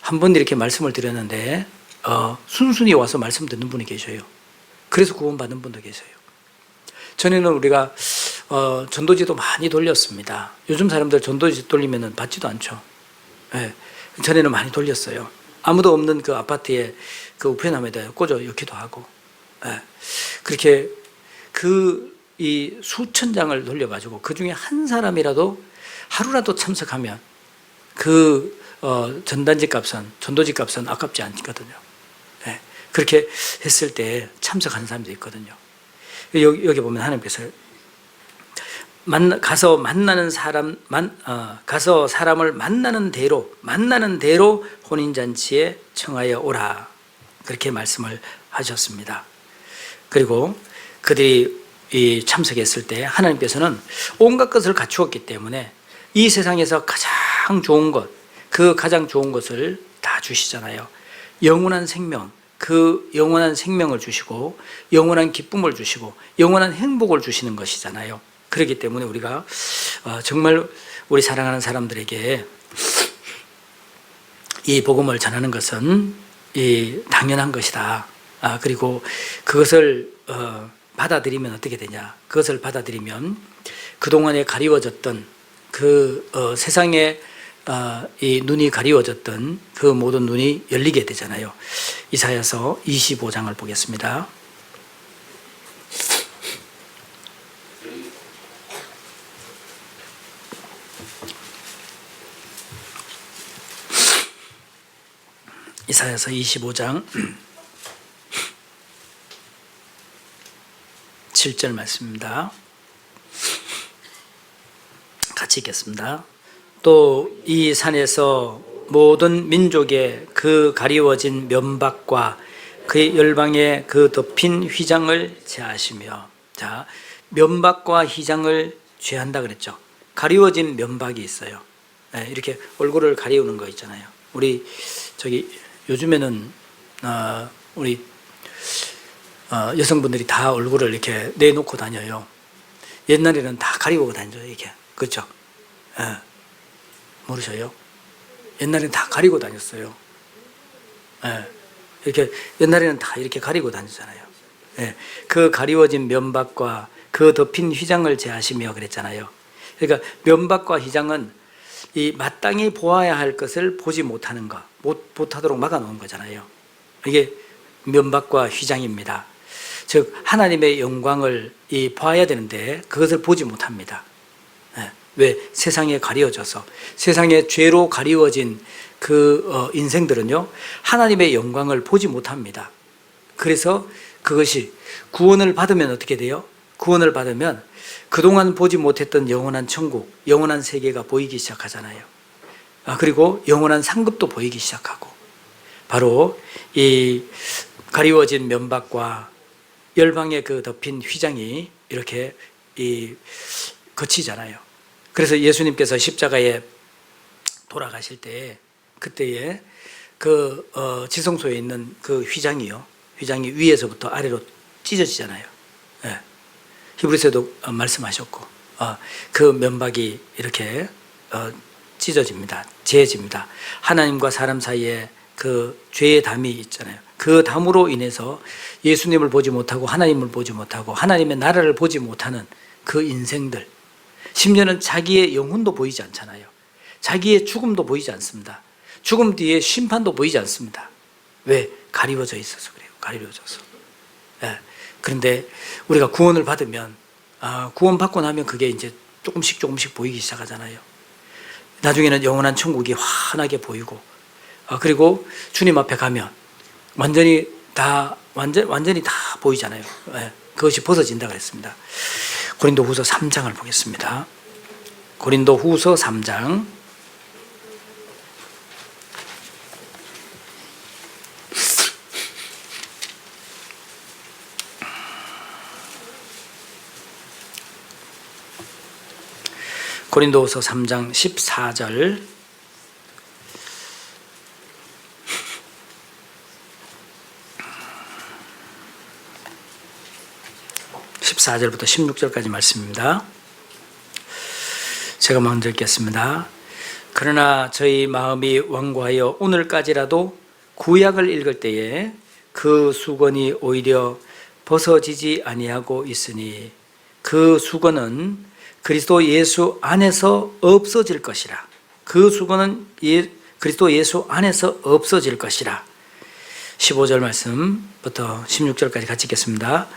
한 번 이렇게 말씀을 드렸는데 순순히 와서 말씀 듣는 분이 계셔요. 그래서 구원받는 분도 계세요. 전에는 우리가 전도지도 많이 돌렸습니다. 요즘 사람들 전도지 돌리면 받지도 않죠. 전에는 많이 돌렸어요. 아무도 없는 그 아파트에 그 우편함에다 꽂아 넣기도 하고, 그렇게 이 수천 장을 돌려가지고 그 중에 한 사람이라도 하루라도 참석하면 그 전단지 값은, 전도지 값은 아깝지 않거든요. 그렇게 했을 때 참석하는 사람도 있거든요. 여기 보면 하나님께서 가서 만나는 가서 사람을 만나는 대로 혼인잔치에 청하여 오라, 그렇게 말씀을 하셨습니다. 그리고 그들이 참석했을 때 하나님께서는 온갖 것을 갖추었기 때문에 이 세상에서 가장 좋은 것, 그 가장 좋은 것을 다 주시잖아요. 영원한 생명, 그 영원한 생명을 주시고 영원한 기쁨을 주시고 영원한 행복을 주시는 것이잖아요. 그렇기 때문에 우리가 정말 우리 사랑하는 사람들에게 이 복음을 전하는 것은 당연한 것이다. 그리고 그것을 받아들이면 어떻게 되냐? 그것을 받아들이면 그동안에 가리워졌던 세상에 이 눈이 가리워졌던 그 모든 눈이 열리게 되잖아요. 이사야서 25장을 보겠습니다. 이사야서 25장 7절 말씀입니다. 같이 읽겠습니다. 또 이 산에서 모든 민족의 그 가리워진 면박과 그의 열방의 그 덮인 휘장을 제하시며, 자, 면박과 휘장을 제한다 그랬죠. 가리워진 면박이 있어요. 이렇게 얼굴을 가리우는 거 있잖아요. 우리 요즘에는 우리 여성분들이 다 얼굴을 이렇게 내놓고 다녀요. 옛날에는 다 가리고 다녀요, 이게. 그렇죠? 모르셔요? 옛날에는 다 가리고 다녔어요. 이렇게 옛날에는 다 이렇게 가리고 다녔잖아요. 그 가리워진 면박과 그 덮인 휘장을 제하시며 그랬잖아요. 그러니까 면박과 휘장은 이 마땅히 보아야 할 것을 보지 못하는 것, 못하도록 막아놓은 거잖아요. 이게 면박과 휘장입니다. 즉 하나님의 영광을 봐야 되는데 그것을 보지 못합니다. 왜? 세상에 가리워져서, 세상에 죄로 가리워진 그 인생들은요, 하나님의 영광을 보지 못합니다. 그래서 그것이 구원을 받으면 어떻게 돼요? 구원을 받으면 그동안 보지 못했던 영원한 천국, 영원한 세계가 보이기 시작하잖아요. 그리고 영원한 상급도 보이기 시작하고, 바로 이 가리워진 면박과 열방의 그 덮인 휘장이 이렇게 거치잖아요. 그래서 예수님께서 십자가에 돌아가실 때, 그때에 그 지성소에 있는 그 휘장이 위에서부터 아래로 찢어지잖아요. 히브리서도 말씀하셨고, 그 면박이 이렇게 찢어집니다. 제해집니다. 하나님과 사람 사이에 그 죄의 담이 있잖아요. 그 담으로 인해서 예수님을 보지 못하고 하나님을 보지 못하고 하나님의 나라를 보지 못하는 그 인생들, 심지어는 자기의 영혼도 보이지 않잖아요. 자기의 죽음도 보이지 않습니다. 죽음 뒤에 심판도 보이지 않습니다. 왜? 가리워져 있어서 그래요. 가리워져서. 그런데 우리가 구원을 받으면, 구원 받고 나면 그게 이제 조금씩 보이기 시작하잖아요. 나중에는 영원한 천국이 환하게 보이고, 그리고 주님 앞에 가면 완전히 다 보이잖아요. 그것이 벗어진다 그랬습니다. 고린도후서 3장을 보겠습니다. 고린도후서 3장 14절 14절부터 16절까지 말씀입니다. 제가 먼저 읽겠습니다. 그러나 저희 마음이 완고하여 오늘까지라도 구약을 읽을 때에 그 수건이 오히려 벗어지지 아니하고 있으니 그 수건은 그리스도 예수 안에서 없어질 것이라. 그 수건은 그리스도 예수 안에서 없어질 것이라. 15절 말씀부터 16절까지 같이 읽겠습니다.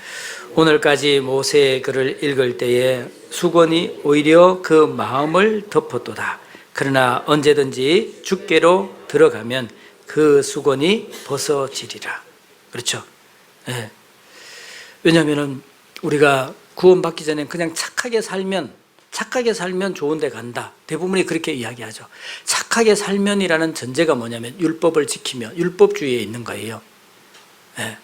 오늘까지 모세의 글을 읽을 때에 수건이 오히려 그 마음을 덮었도다. 그러나 언제든지 주께로 들어가면 그 수건이 벗어지리라. 그렇죠? 네. 왜냐하면 우리가 구원받기 전에 그냥 착하게 살면 좋은 데 간다. 대부분이 그렇게 이야기하죠. 착하게 살면이라는 전제가 뭐냐면 율법을 지키며 율법주의에 있는 거예요. 네.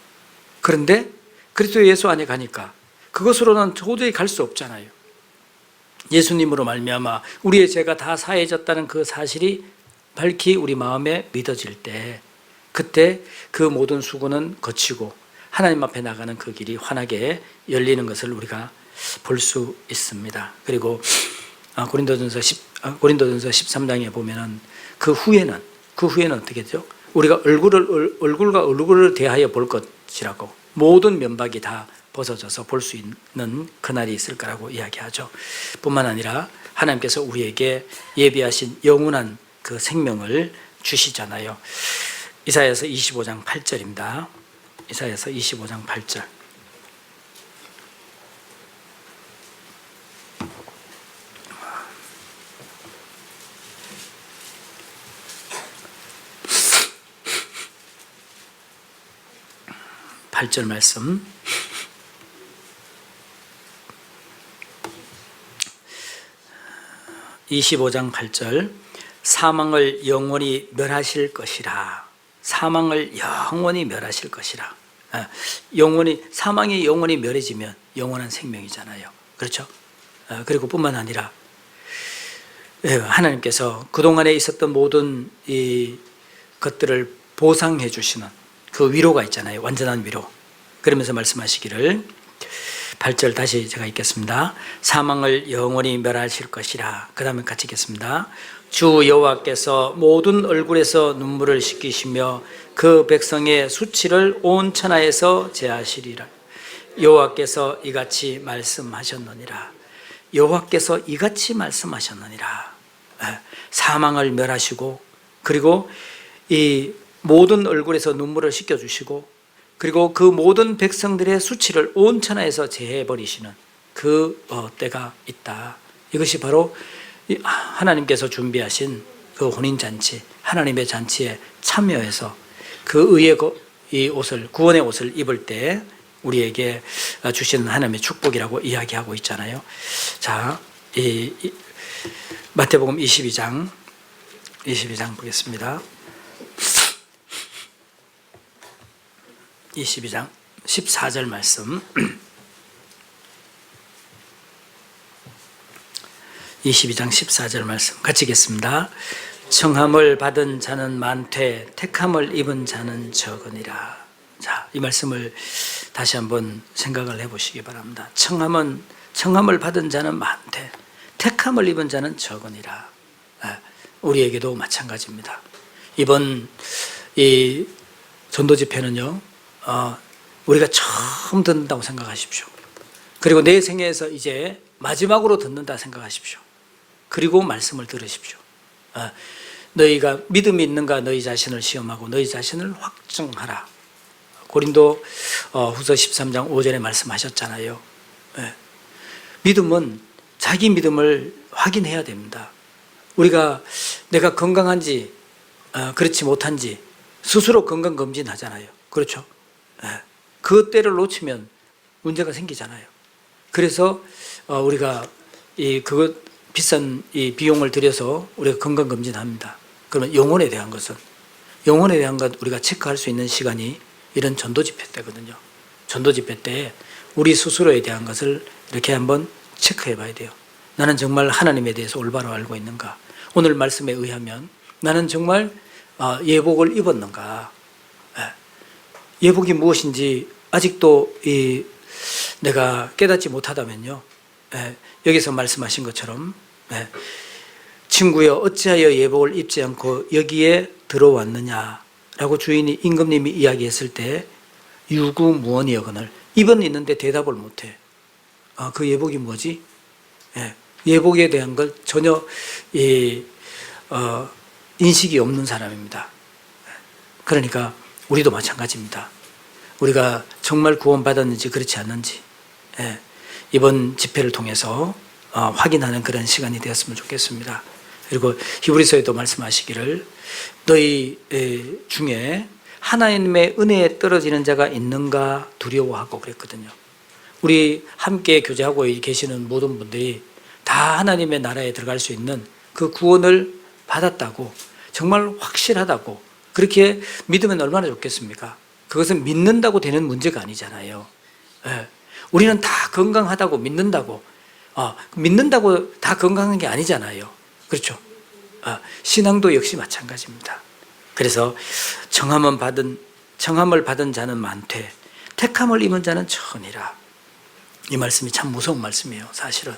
그런데 그리스도 예수 안에 가니까 그것으로는 도저히 갈 수 없잖아요. 예수님으로 말미암아 우리의 죄가 다 사해졌다는 그 사실이 밝히 우리 마음에 믿어질 때, 그때 그 모든 수고는 거치고 하나님 앞에 나가는 그 길이 환하게 열리는 것을 우리가 볼 수 있습니다. 그리고 고린도전서 13장에 보면은 그 후에는 어떻게 되죠? 우리가 얼굴과 얼굴을 대하여 볼 것이라고, 모든 면박이 다 벗어져서 볼 수 있는 그날이 있을 거라고 이야기하죠. 뿐만 아니라 하나님께서 우리에게 예비하신 영원한 그 생명을 주시잖아요. 이사야서 25장 8절입니다. 이사야서 25장 8절. (8절) 말씀. (25장 8절) 사망을 영원히 멸하실 것이라. 사망을 영원히 멸하실 것이라. 사망이 영원히 멸해지면 영원한 생명이잖아요. 그렇죠? 그리고 뿐만 아니라 하나님께서 그동안에 있었던 모든 이 것들을 보상해 주시는 그 위로가 있잖아요. 완전한 위로. 그러면서 말씀하시기를, 8절 다시 제가 읽겠습니다. 사망을 영원히 멸하실 것이라. 그 다음에 같이 읽겠습니다. 주 여호와께서 모든 얼굴에서 눈물을 씻기시며 그 백성의 수치를 온 천하에서 제하시리라. 여호와께서 이같이 말씀하셨느니라. 여호와께서 이같이 말씀하셨느니라. 사망을 멸하시고, 그리고 이 모든 얼굴에서 눈물을 씻겨주시고, 그리고 그 모든 백성들의 수치를 온 천하에서 제해버리시는 그 때가 있다. 이것이 바로 하나님께서 준비하신 그 혼인잔치, 하나님의 잔치에 참여해서 그 의의 이 옷을, 구원의 옷을 입을 때 우리에게 주시는 하나님의 축복이라고 이야기하고 있잖아요. 자, 마태복음 22장 보겠습니다. 22장 14절 말씀. 22장 14절 말씀 같이 읽겠습니다. 청함을 받은 자는 많되 택함을 입은 자는 적으니라. 자, 이 말씀을 다시 한번 생각을 해보시기 바랍니다. 청함을 받은 자는 많되 택함을 입은 자는 적으니라. 우리에게도 마찬가지입니다. 이번 이 전도 집회는요, 우리가 처음 듣는다고 생각하십시오. 그리고 내 생애에서 이제 마지막으로 듣는다 생각하십시오. 그리고 말씀을 들으십시오. 너희가 믿음이 있는가 너희 자신을 시험하고 너희 자신을 확증하라. 고린도 후서 13장 5절에 말씀하셨잖아요. 믿음은 자기 믿음을 확인해야 됩니다. 우리가 내가 건강한지 그렇지 못한지 스스로 건강검진 하잖아요. 그렇죠? 그 때를 놓치면 문제가 생기잖아요. 그래서 우리가 그것 비싼 이 비용을 들여서 우리가 건강검진합니다. 그러면 영혼에 대한 것 우리가 체크할 수 있는 시간이 이런 전도 집회 때거든요. 전도 집회 때 우리 스스로에 대한 것을 이렇게 한번 체크해 봐야 돼요. 나는 정말 하나님에 대해서 올바로 알고 있는가? 오늘 말씀에 의하면 나는 정말 예복을 입었는가? 예복이 무엇인지 아직도 내가 깨닫지 못하다면요. 여기서 말씀하신 것처럼 친구여 어찌하여 예복을 입지 않고 여기에 들어왔느냐라고 주인이 임금님이 이야기했을 때 유구무원이여거늘 입은 있는데 대답을 못해. 그 예복이 뭐지? 예복에 대한 걸 전혀 인식이 없는 사람입니다. 그러니까 우리도 마찬가지입니다. 우리가 정말 구원받았는지 그렇지 않는지 이번 집회를 통해서 확인하는 그런 시간이 되었으면 좋겠습니다. 그리고 히브리서에도 말씀하시기를 너희 중에 하나님의 은혜에 떨어지는 자가 있는가 두려워하고 그랬거든요. 우리 함께 교제하고 계시는 모든 분들이 다 하나님의 나라에 들어갈 수 있는 그 구원을 받았다고 정말 확실하다고 그렇게 믿으면 얼마나 좋겠습니까? 그것은 믿는다고 되는 문제가 아니잖아요. 우리는 다 건강하다고 믿는다고 다 건강한 게 아니잖아요. 그렇죠? 신앙도 역시 마찬가지입니다. 그래서 청함을 받은 자는 많되 택함을 입은 자는 천이라. 이 말씀이 참 무서운 말씀이에요. 사실은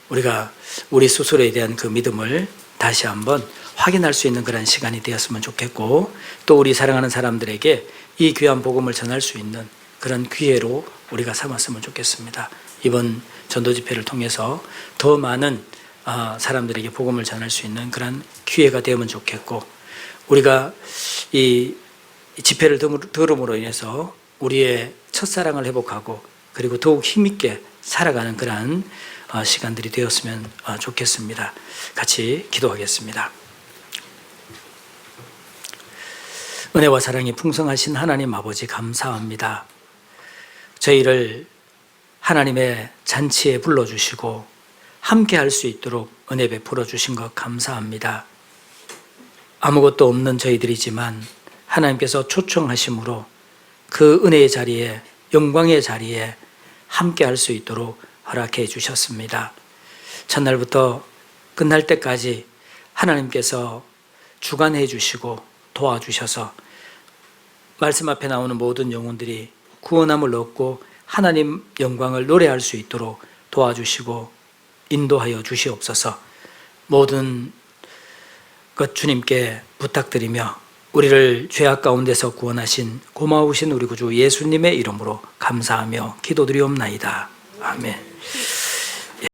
우리가 우리 스스로에 대한 그 믿음을 다시 한번 확인할 수 있는 그런 시간이 되었으면 좋겠고 또 우리 사랑하는 사람들에게 이 귀한 복음을 전할 수 있는 그런 기회로 우리가 삼았으면 좋겠습니다. 이번 전도 집회를 통해서 더 많은 사람들에게 복음을 전할 수 있는 그런 기회가 되면 좋겠고 우리가 이 집회를 들음으로 인해서 우리의 첫사랑을 회복하고 그리고 더욱 힘있게 살아가는 그런 시간들이 되었으면 좋겠습니다. 같이 기도하겠습니다. 은혜와 사랑이 풍성하신 하나님 아버지 감사합니다. 저희를 하나님의 잔치에 불러주시고 함께 할 수 있도록 은혜 베풀어 주신 것 감사합니다. 아무것도 없는 저희들이지만 하나님께서 초청하심으로 그 은혜의 자리에 영광의 자리에 함께 할 수 있도록 허락해 주셨습니다. 첫날부터 끝날 때까지 하나님께서 주관해 주시고 도와주셔서 말씀 앞에 나오는 모든 영혼들이 구원함을 얻고 하나님 영광을 노래할 수 있도록 도와주시고 인도하여 주시옵소서. 모든 것 주님께 부탁드리며 우리를 죄악 가운데서 구원하신 고마우신 우리 구주 예수님의 이름으로 감사하며 기도드리옵나이다. 아멘.